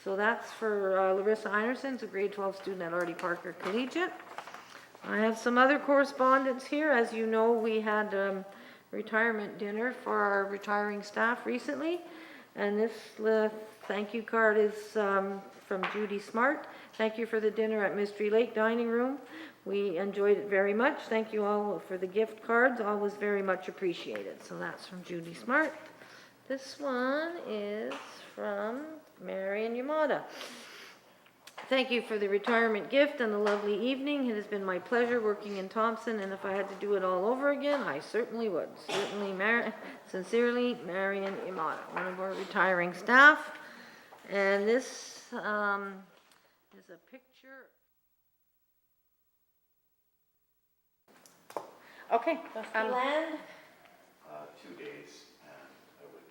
So that's for Larissa Einerson, a grade 12 student at Artie Parker Collegiate. I have some other correspondence here. As you know, we had retirement dinner for our retiring staff recently, and this thank you card is from Judy Smart. Thank you for the dinner at Mystery Lake Dining Room. We enjoyed it very much. Thank you all for the gift cards, always very much appreciated. So that's from Judy Smart. This one is from Marion Yamada. Thank you for the retirement gift and the lovely evening. It has been my pleasure working in Thompson, and if I had to do it all over again, I certainly would. Sincerely, Marion Yamada, one of our retiring staff. And this is a picture. Okay. Land? 2 days, and I would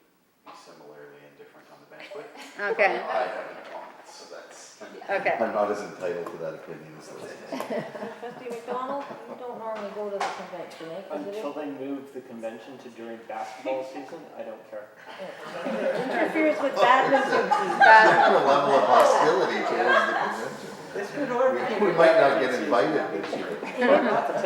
be similarly indifferent on the banquet. Okay. I haven't gone, so that's, Okay. I'm not as entitled to that opinion as Liz is. Trustee McDonald, you don't normally go to the convention, eh? 'Cause it Until they move the convention to during basketball season, I don't care. interferes with badminton. A level of hostility towards the convention. We might not get invited this year.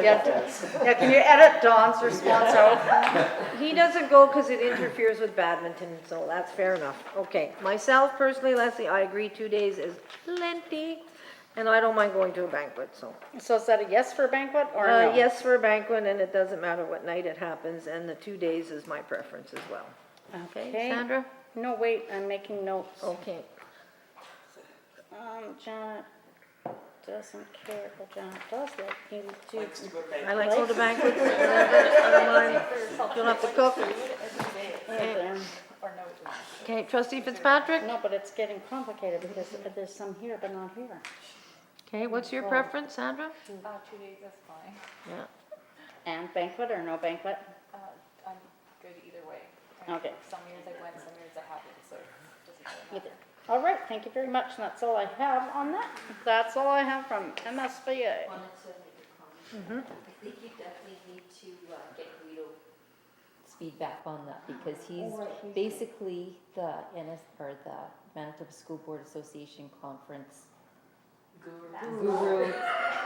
Yeah, can you edit Dawn's response out? He doesn't go because it interferes with badminton, so that's fair enough. Okay, myself personally, Leslie, I agree 2 days is plenty. And I don't mind going to a banquet, so. So is that a yes for a banquet or no? Yes for a banquet, and it doesn't matter what night it happens, and the 2 days is my preference as well. Okay, Okay. Sandra? No, wait, I'm making notes. Okay. Janet doesn't care, but Janet does like you to. I like go to banquets, whatever, I don't mind. Don't have to cook. Okay, trustee Fitzpatrick? No, but it's getting complicated because there's some here but not here. Okay, what's your preference, Sandra? 2 days, that's fine. Yeah. And banquet or no banquet? I'm good either way. Okay. Some years I went, some years I haven't, so it doesn't really matter. Either. All right, thank you very much, and that's all I have on that. That's all I have from MSBA. Wanted to make a comment. I think you definitely need to get Guido's feedback on that, because he's basically the Manitoba School Board Association Conference guru,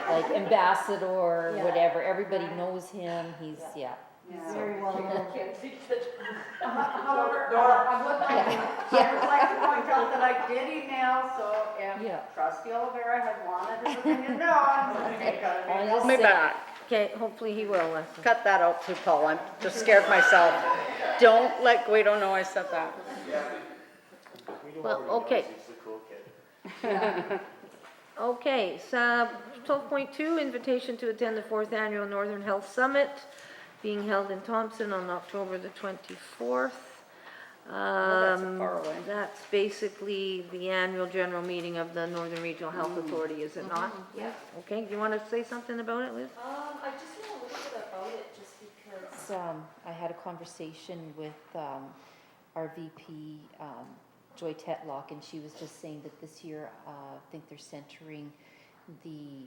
like ambassador, whatever, everybody knows him, he's, yeah. Very well. However, I'm looking, I would like to point out that I did email, so Yeah. if trustee Olivera had wanted his opinion known, he could have I'll emailed just me say- back. Okay, hopefully he will, Leslie. Cut that out too, Paul, I'm just scared myself. Don't let Guido know I said that. Well, okay. He's the cool kid. Okay, so 12.2, invitation to attend the 4th Annual Northern Health Summit, being held in Thompson on October the 24th. that's far away. That's basically the annual general meeting of the Northern Regional Health Authority, is it not? Yes. Okay, do you want to say something about it, Liz? I just know a little bit about it, just because, I had a conversation with, our VP, Joy Tetlock, and she was just saying that this year, I think they're centering the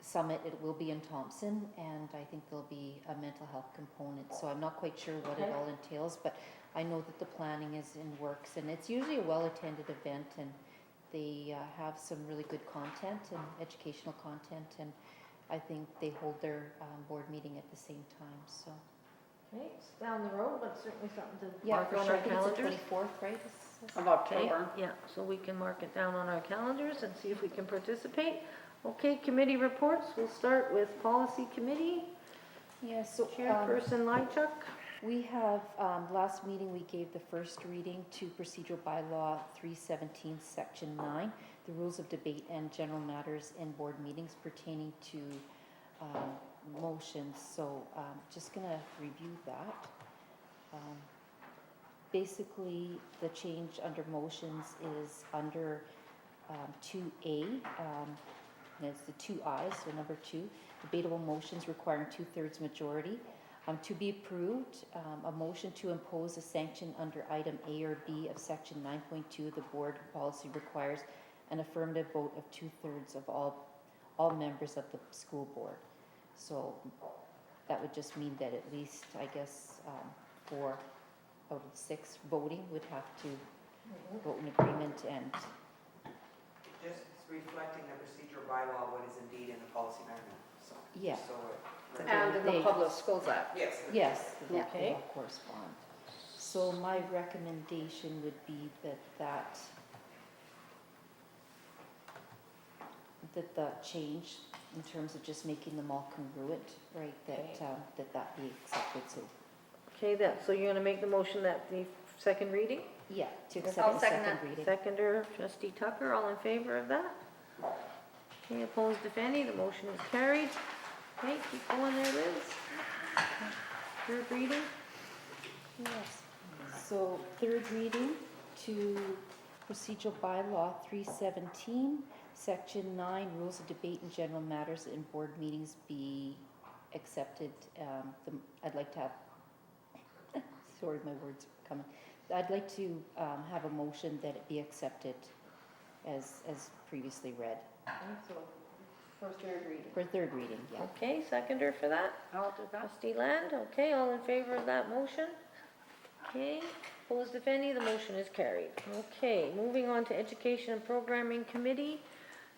summit, it will be in Thompson, and I think there'll be a mental health component, so I'm not quite sure what it all entails, but I know that the planning is in works, and it's usually a well-attended event, and they have some really good content and educational content, and I think they hold their board meeting at the same time, so. Okay, it's down the road, but certainly something to Yeah, mark for on sure, our I think it's the calendars. 24th, right? Of Okay, October. yeah, so we can mark it down on our calendars and see if we can participate. Okay, committee reports, we'll start with policy committee. Yeah, so, Chairperson Lychuk. we have, last meeting, we gave the first reading to procedural bylaw 317, section 9, the rules of debate and general matters in board meetings pertaining to motions, so just gonna review that. Basically, the change under motions is under 2A, and it's the 2 I's, so number 2, debatable motions requiring 2/3 majority. To be approved, a motion to impose a sanction under item A or B of section 9.2 of the board policy requires an affirmative vote of 2/3 of all members of the school board. So that would just mean that at least, I guess, 4 out of 6 voting would have to vote in agreement, and Just reflecting the procedural bylaw, what is indeed in the policy manual, so. Yeah. So And in the They- Public Schools Act. yes. yes, Yeah. they all correspond. So my recommendation would be that the change in terms of just making them all congruent, right, that be accepted, so, Okay, so you're gonna make the motion that the second reading? yeah, to I'll accept the second second that. reading. Seconder, trustee Tucker, all in favor of that? Okay, opposed, if any, the motion is carried. Okay, keep going there, Liz. Third reading? Yes. So third reading to procedural bylaw 317, section 9, rules of debate and general matters in board meetings be accepted. I'd like to have, sorry, my words are coming. I'd like to have a motion that it be accepted as previously read. So, for third reading. For third reading, yeah. Okay, seconder for that? I'll do that. Trustee Land, okay, all in favor of that motion? Okay, opposed if any, the motion is carried. Okay, moving on to Education and Programming Committee.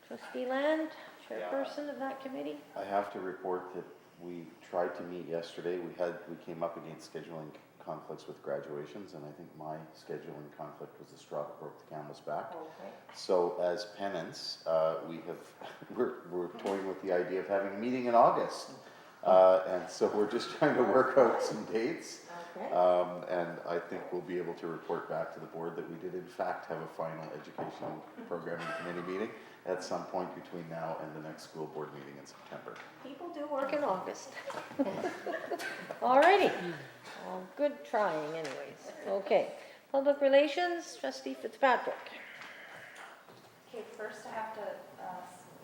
Trustee Land, chairperson of that committee? I have to report that we tried to meet yesterday. We came up against scheduling conflicts with graduations, and I think my scheduling conflict was the straw that broke the camel's back. Okay. So as penance, we're toying with the idea of having a meeting in August. And so we're just trying to work out some dates. Okay. And I think we'll be able to report back to the board that we did in fact have a final educational programming committee meeting at some point between now and the next school board meeting in September. People do work in August. Alrighty. Well, good trying anyways. Okay. Public Relations, Trustee Fitzpatrick. Okay, first I have to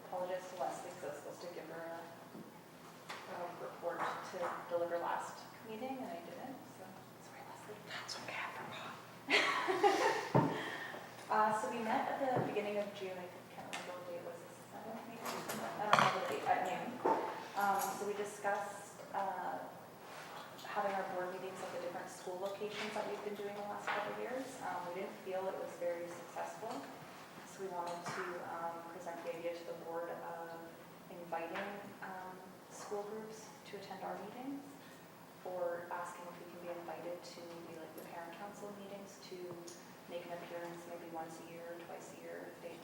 apologize to Leslie, because I was supposed to give her a report to deliver last meeting, and I didn't, so sorry, Leslie. That's okay, I forgot. So we met at the beginning of June, I can't remember what day it was, the 7th maybe? I don't know the date, at noon. So we discussed having our board meetings at the different school locations that we've been doing the last couple of years. We didn't feel it was very successful, so we wanted to present the idea to the board of inviting school groups to attend our meetings, or asking if we can be invited to maybe like the parent council meetings to make an appearance maybe once a year or twice a year if they'd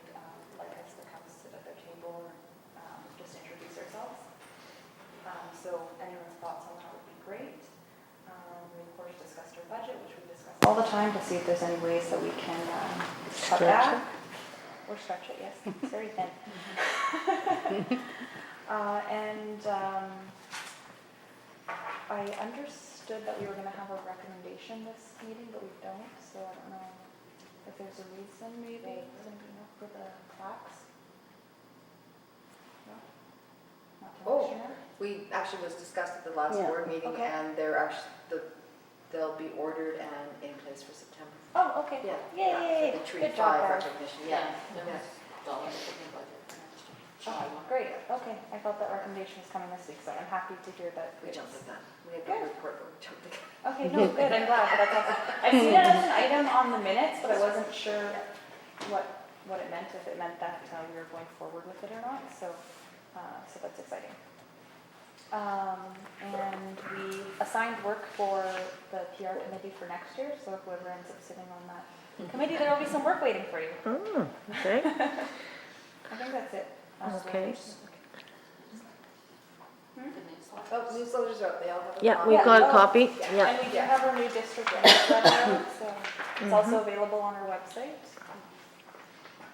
like us to come sit at their table or just introduce ourselves. So anyone's thoughts on that would be great. We of course discussed our budget, which we discuss all the time, to see if there's any ways that we can cut back. Or stretch it, yes, it's very thin. I understood that we were gonna have a recommendation this meeting, but we don't, so I don't know if there's a reason maybe, does anybody know, for the plaques? No? Not too much, Oh. you know? We actually was discussed at the last Yeah. board meeting, Okay. and they're actually, they'll be ordered and in place for September. Oh, okay. Yeah. Yay, For the Tree good job, 5 Barb. recognition, yeah. Yeah. Oh, great, okay, I thought that recommendation was coming this week, so I'm happy to hear that. We jumped it's- at that. We had a report, but we jumped at that. Okay, no, good, I'm glad, that's awesome. I seen it as an item on the minutes, but I wasn't sure what it meant, if it meant that we were going forward with it or not, so that's exciting. And we assigned work for the PR committee for next year, so whoever ends up sitting on that committee, there will be some work waiting for you. Oh, okay. I think that's it. Okay. Oh, newsletters are out, they all have a Yeah, copy. we've got a Oh, copy. Yeah. And we do have our new district newsletter, so it's also available on our website.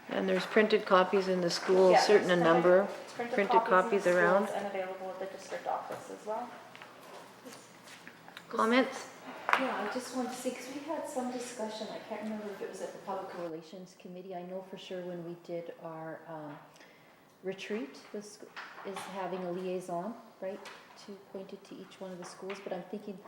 And there's printed copies in the school, Yeah, certain a it's number. Printed Printed copies copies in the around. schools and available at the district office as well. Comments? Yeah, I just wanted to say, because we had some discussion, I can't remember if it was at the Public Relations Committee, I know for sure when we did our retreat, is having a liaison, right, to pointed to each one of the schools, but I'm thinking,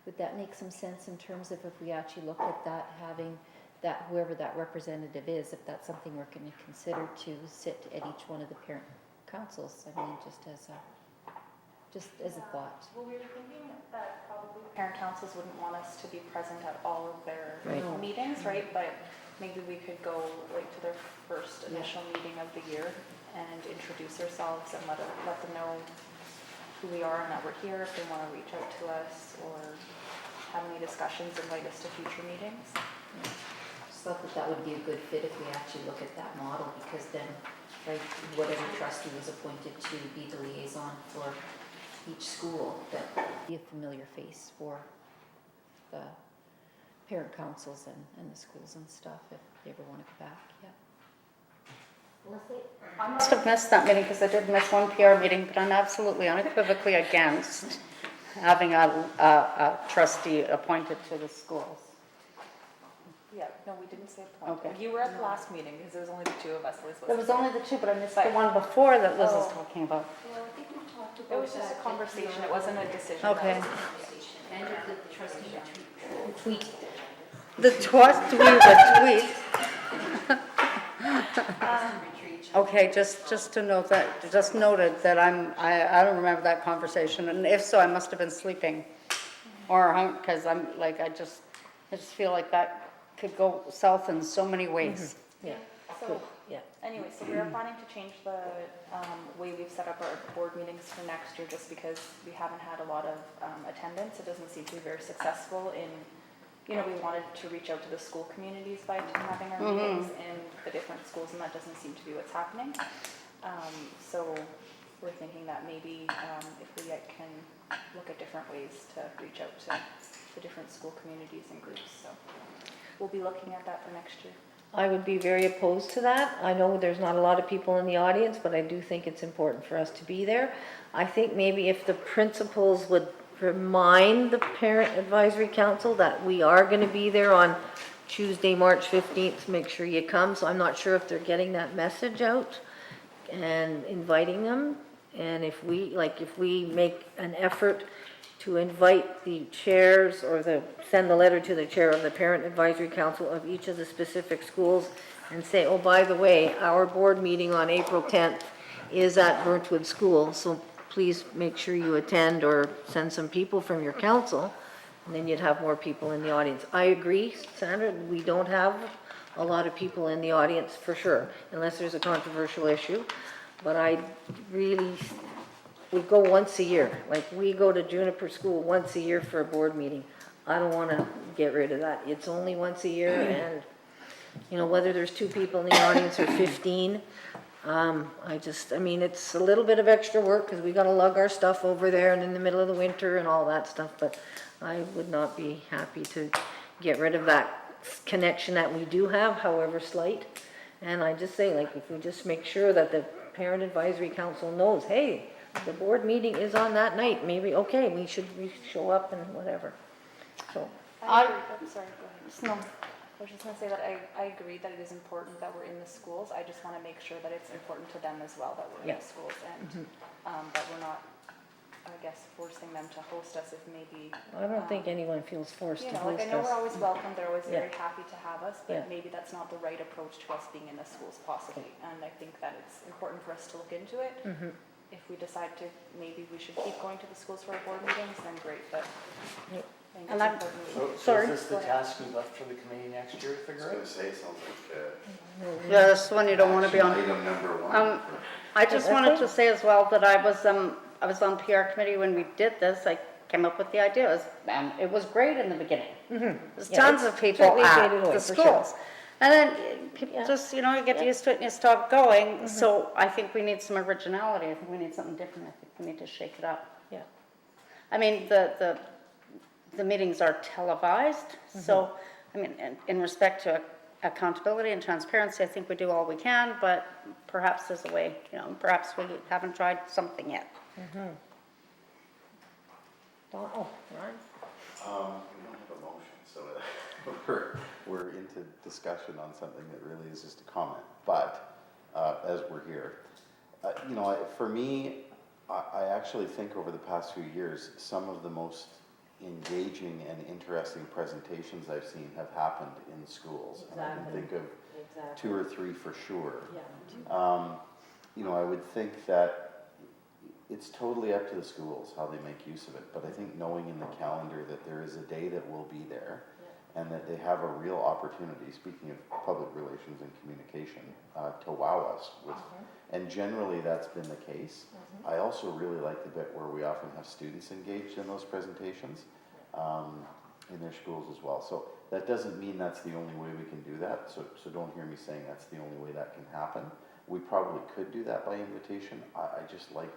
would that make some sense in terms of if we actually looked at that, having that, whoever that representative is, if that's something we're going to consider to sit at each one of the parent councils, I mean, just as a thought. Well, we were thinking that probably parent councils wouldn't want us to be present at all of their Right. meetings, right? But maybe we could go like to their first initial meeting of the year and introduce ourselves and let them know who we are and that we're here, if they want to reach out to us or have any discussions, invite us to future meetings. Just thought that would be a good fit if we actually look at that model, because then, right, whatever trustee was appointed to be the liaison for each school, that be a familiar face for the parent councils and the schools and stuff, if they ever want to go back, yeah. I must have missed that meeting because I did miss one PR meeting, but I'm absolutely unequivocally against having a trustee appointed to the schools. Yeah, no, we didn't say appointed. Okay. You were at the last meeting because there was only the two of us, Liz was. There was only the two, but I missed the Right. one before that Liz was Oh. talking about. Well, I think we talked about It was just a conversation, it wasn't a decision. Okay. And the trustee tweet. The trustee, the tweet. Okay, just to note that, just noted that I don't remember that conversation, and if so, I must have been sleeping. Or, because I'm like, I just feel like that could go south in so many ways. Yeah. So Yeah. Anyway, so we are planning to change the way we've set up our board meetings for next year, just because we haven't had a lot of attendance. It doesn't seem to be very successful in, we wanted to reach out to the school communities by having our meetings in the different schools, and that doesn't seem to be what's happening. So we're thinking that maybe if we can look at different ways to reach out to the different school communities and groups. So we'll be looking at that for next year. I would be very opposed to that. I know there's not a lot of people in the audience, but I do think it's important for us to be there. I think maybe if the principals would remind the Parent Advisory Council that we are going to be there on Tuesday, March 15th, make sure you come. So I'm not sure if they're getting that message out and inviting them. And if we make an effort to invite the chairs or send the letter to the chair of the Parent Advisory Council of each of the specific schools and say, oh, by the way, our board meeting on April 10th is at Burntwood School, so please make sure you attend or send some people from your council, and then you'd have more people in the audience. I agree, Sandra, we don't have a lot of people in the audience for sure, unless there's a controversial issue, but we go once a year. Like, we go to Juniper School once a year for a board meeting. I don't want to get rid of that. It's only once a year, and, whether there's 2 people in the audience or 15, it's a little bit of extra work because we got to lug our stuff over there and in the middle of the winter and all that stuff, but I would not be happy to get rid of that connection that we do have, however slight. And I just say, if we just make sure that the Parent Advisory Council knows, hey, the board meeting is on that night, maybe, okay, we should show up and whatever. So I agree. Sorry, go ahead. No. I was just going to say that I agree that it is important that we're in the schools. I just want to make sure that it's important to them as well that we're in the schools, and that we're not, I guess, forcing them to host us if maybe... I don't think anyone feels forced to host us. I know we're always welcome, they're always very happy to have us, but maybe that's not the right approach to us being in the schools possibly. And I think that it's important for us to look into it. If we decide to, maybe we should keep going to the schools for our board meetings, then great, but I think it's important. So is this the task we left for the committee next year to figure I out? was going to say, sounds like Yeah, that's the one you don't want to be on. item number 1. I just wanted to say as well that I was on PR committee when we did this. I came up with the ideas, and it was great in the beginning. There's tons of people at the schools. And then people just, you get used to it and you stop going. So I think we need some originality. I think we need something different. I think we need to shake it up. Yeah. I mean, the meetings are televised. So, in respect to accountability and transparency, I think we do all we can, but perhaps there's a way, perhaps we haven't tried something yet. Oh, Ron? We don't have a motion, so we're into discussion on something that really is just a comment. But as we're here, for me, I actually think over the past few years, some of the most engaging and interesting presentations I've seen have happened in schools. And I can think of 2 or 3 for sure. I would think that it's totally up to the schools how they make use of it, but I think knowing in the calendar that there is a day that will be there and that they have a real opportunity, speaking of public relations and communication, to wow us with, and generally that's been the case. I also really like the bit where we often have students engaged in those presentations in their schools as well. So that doesn't mean that's the only way we can do that, so don't hear me saying that's the only way that can happen. We probably could do that by invitation. I just like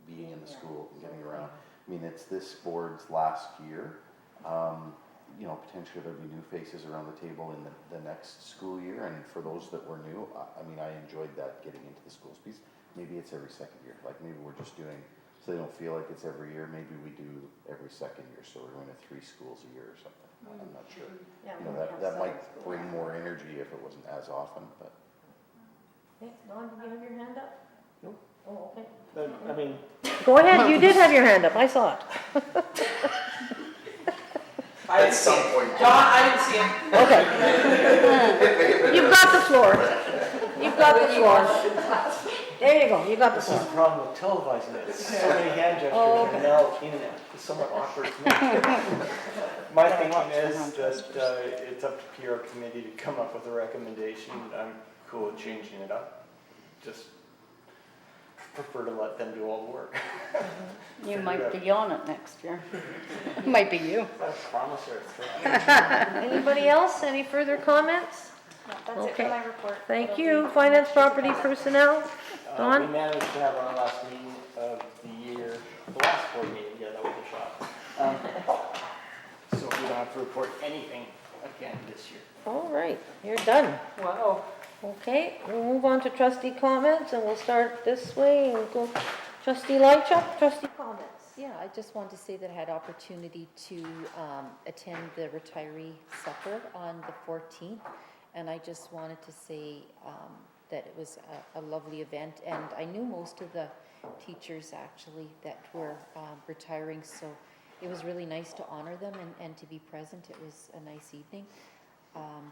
being in the school and getting around. I mean, it's this board's last year. Potentially there'll be new faces around the table in the next school year, and for those that were new, I enjoyed that getting into the schools piece. Maybe it's every second year, like maybe we're just doing, so they don't feel like it's every year, maybe we do every second year, so we're going to 3 schools a year or something. I'm not sure. That might bring more energy if it wasn't as often, but. Hey, Don, did you have your hand up? No. Oh, okay. Go ahead, you did have your hand up, I saw it. At some point. John, I didn't see him. Okay. You've got the floor. You've got the floor. There you go, you got the This is floor. the problem with televising it. So many hand gestures and now in it. It's somewhat awkward to me. My thinking is that it's up to PR committee to come up with a recommendation. I'm cool with changing it up. Just prefer to let them do all the work. You might be on it next year. Might be you. I promise her. Anybody else? Any further comments? No, that's it Okay. for my report. Thank It'll you. be Finance, next property, agenda. personnel? We Don? managed to have our last meeting of the year, the last board meeting, yeah, that was a shot. So we don't have to report anything again this year. All right, you're done. Wow. Okay, we'll move on to trustee comments, and we'll start this way and go. Trustee Lychuk, trustee comments. Yeah, I just wanted to say that I had opportunity to attend the retiree supper on the 14th, and I just wanted to say that it was a lovely event, and I knew most of the teachers actually that were retiring, so it was really nice to honor them and to be present. It was a nice evening.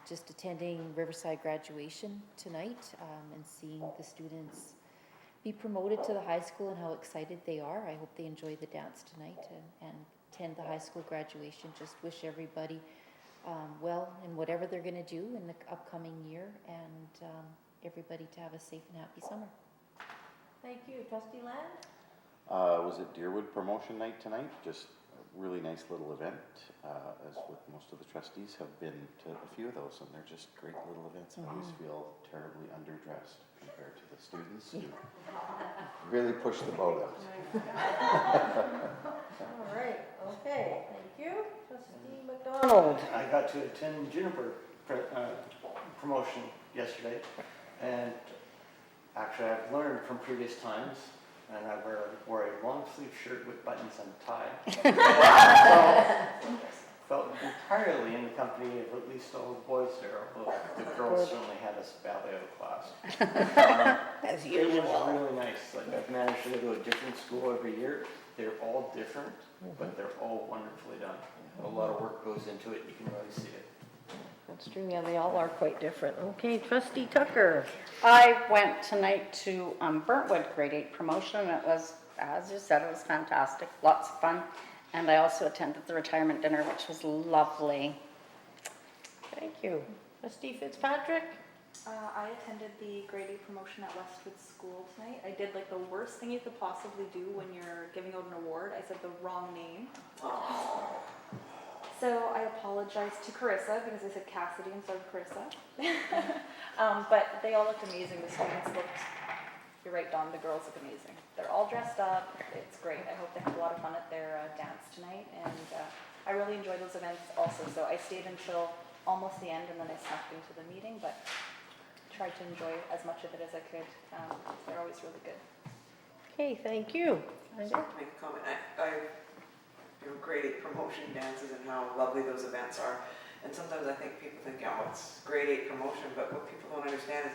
Just attending Riverside graduation tonight and seeing the students be promoted to the high school and how excited they are. I hope they enjoy the dance tonight and attend the high school graduation. Just wish everybody well in whatever they're going to do in the upcoming year, and everybody to have a safe and happy summer. Thank you. Trustee Land? Was it Deerwood promotion night tonight? Just a really nice little event, as with most of the trustees have been to a few of those, and they're just great little events. I always feel terribly underdressed compared to the students who really push the boat out. All right, okay, thank you. Trustee McDonald? I got to attend Juniper promotion yesterday, and actually I've learned from previous times, and I wore a long sleeve shirt with buttons and a tie. So, felt entirely in the company of at least all the boys there, although the girls certainly had us badly out of class. As It was really nice. Like, I've managed to go to a different school every year. They're all different, but they're all wonderfully done. A lot of work goes into it. You can really see it. That's true, yeah, they all are quite different. Okay, trustee Tucker? I went tonight to Burntwood grade 8 promotion, and it was, as you said, it was fantastic, lots of fun. And I also attended the retirement dinner, which was lovely. Thank you. Trustee Fitzpatrick? I attended the grade 8 promotion at Westwood School tonight. I did like the worst thing you could possibly do when you're giving out an award. I said the wrong name. So I apologized to Carissa because I said Cassidy instead of Carissa. But they all looked amazing. The students looked, you're right, Dawn, the girls look amazing. They're all dressed up. It's great. I hope they have a lot of fun at their dance tonight. And I really enjoy those events also. So I stayed until almost the end, and then I snuck into the meeting, but tried to enjoy as much of it as I could. They're always really good. Okay, thank you. Just like to make a comment. I grade 8 promotion dances and how lovely those events are. And sometimes I think people think, oh, it's grade 8 promotion, but what people don't understand is,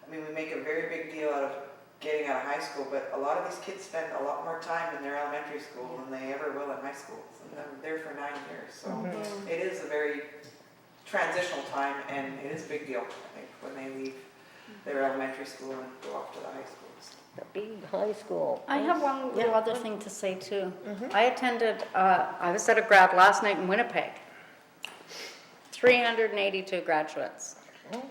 I mean, we make a very big deal out of getting out of high school, but a lot of these kids spend a lot more time in their elementary school than they ever will in high school. And they're there for 9 years, so it is a very transitional time, and it is a big deal, I think, when they leave their elementary school and go off to the high schools. The big high school. I have one little other thing to say too. I attended, I was at a grad last night in Winnipeg. 382 graduates.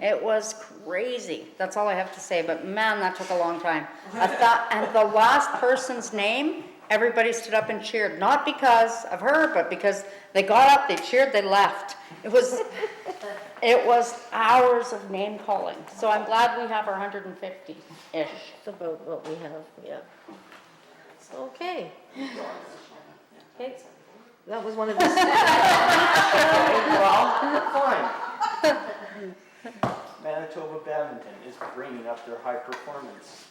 It was crazy. That's all I have to say, but man, that took a long time. And the last person's name, everybody stood up and cheered, not because of her, but because they got up, they cheered, they left. It was hours of name calling. So I'm glad we have our 150-ish. It's about what we have, yeah. Okay. Okay, that was one of the. Well, fine. Manitoba Badminton is bringing up their high performance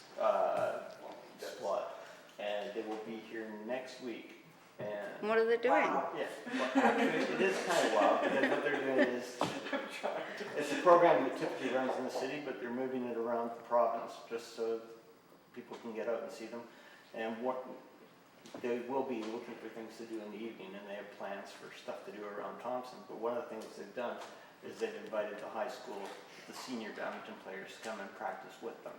slot, and they will be here next week. And What are they doing? yeah, well, actually, it is kind of wild because what they're doing is it's a program that typically runs in the city, but they're moving it around the province just so people can get out and see them. And what they will be looking for things to do in the evening, and they have plans for stuff to do around Thompson. But one of the things they've done is they've invited the high school, the senior badminton players, to come and practice with them.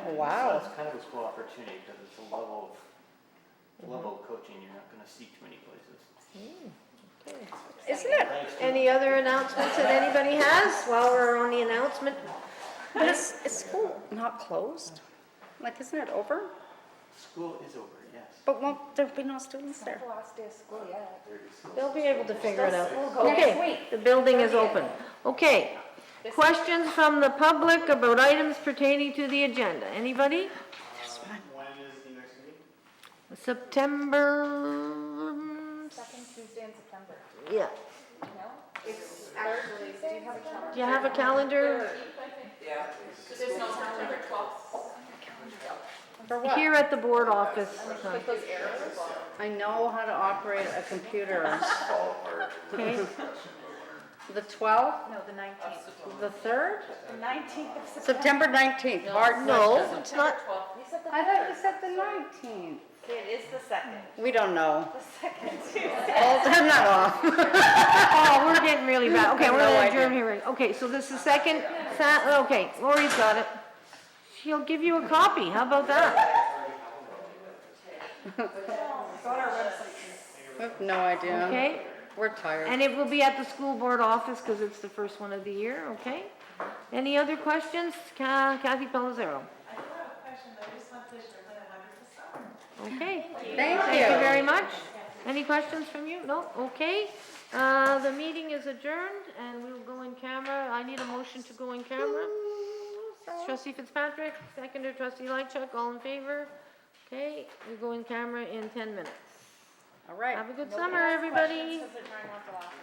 And Wow. so it's kind of a cool opportunity because it's a level of coaching you're not going to see too many places. Isn't it? Thanks to Any other announcements that anybody has while we're on the announcement But is school not closed? Like, isn't it over? School is over, yes. But won't there be no students there? the last day of school yet. They'll be able to figure it out. go next Okay, the building is open. Okay. Questions from the public about items pertaining to the agenda? Anybody? When is the next meeting? September, Second Tuesday in September. yeah. No? It's actually, do you have a calendar? Do you have a calendar? There's no September 12th. For what? Here at the board office. Put those arrows. I know how to operate a computer. Okay, The 12th, No, the 19th. the 3rd, The 19th of September. September 19th, hard no, question. it's not, You said the I thought you said the 19th. It is the second. We don't know. The second Tuesday. Oh, I'm not off. oh, we're getting really bad. Okay, we're No gonna idea. adjourn here. Okay, so this is second, okay, Lori's got it. She'll give you a copy, how about that? We have no idea. Okay, We're tired. and it will be at the school board office, because it's the first one of the year, okay? Any other questions? Kathy Pelizero? Okay. Thank Thank you you. very much. Any questions from you? No? Okay. The meeting is adjourned and we'll go in camera. I need a motion to go in camera. Trustee Fitzpatrick, seconder, trustee Lightchuck, all in favor? Okay, we go in camera in 10 minutes. All right. Have a good summer, everybody. Because they're trying not to laugh.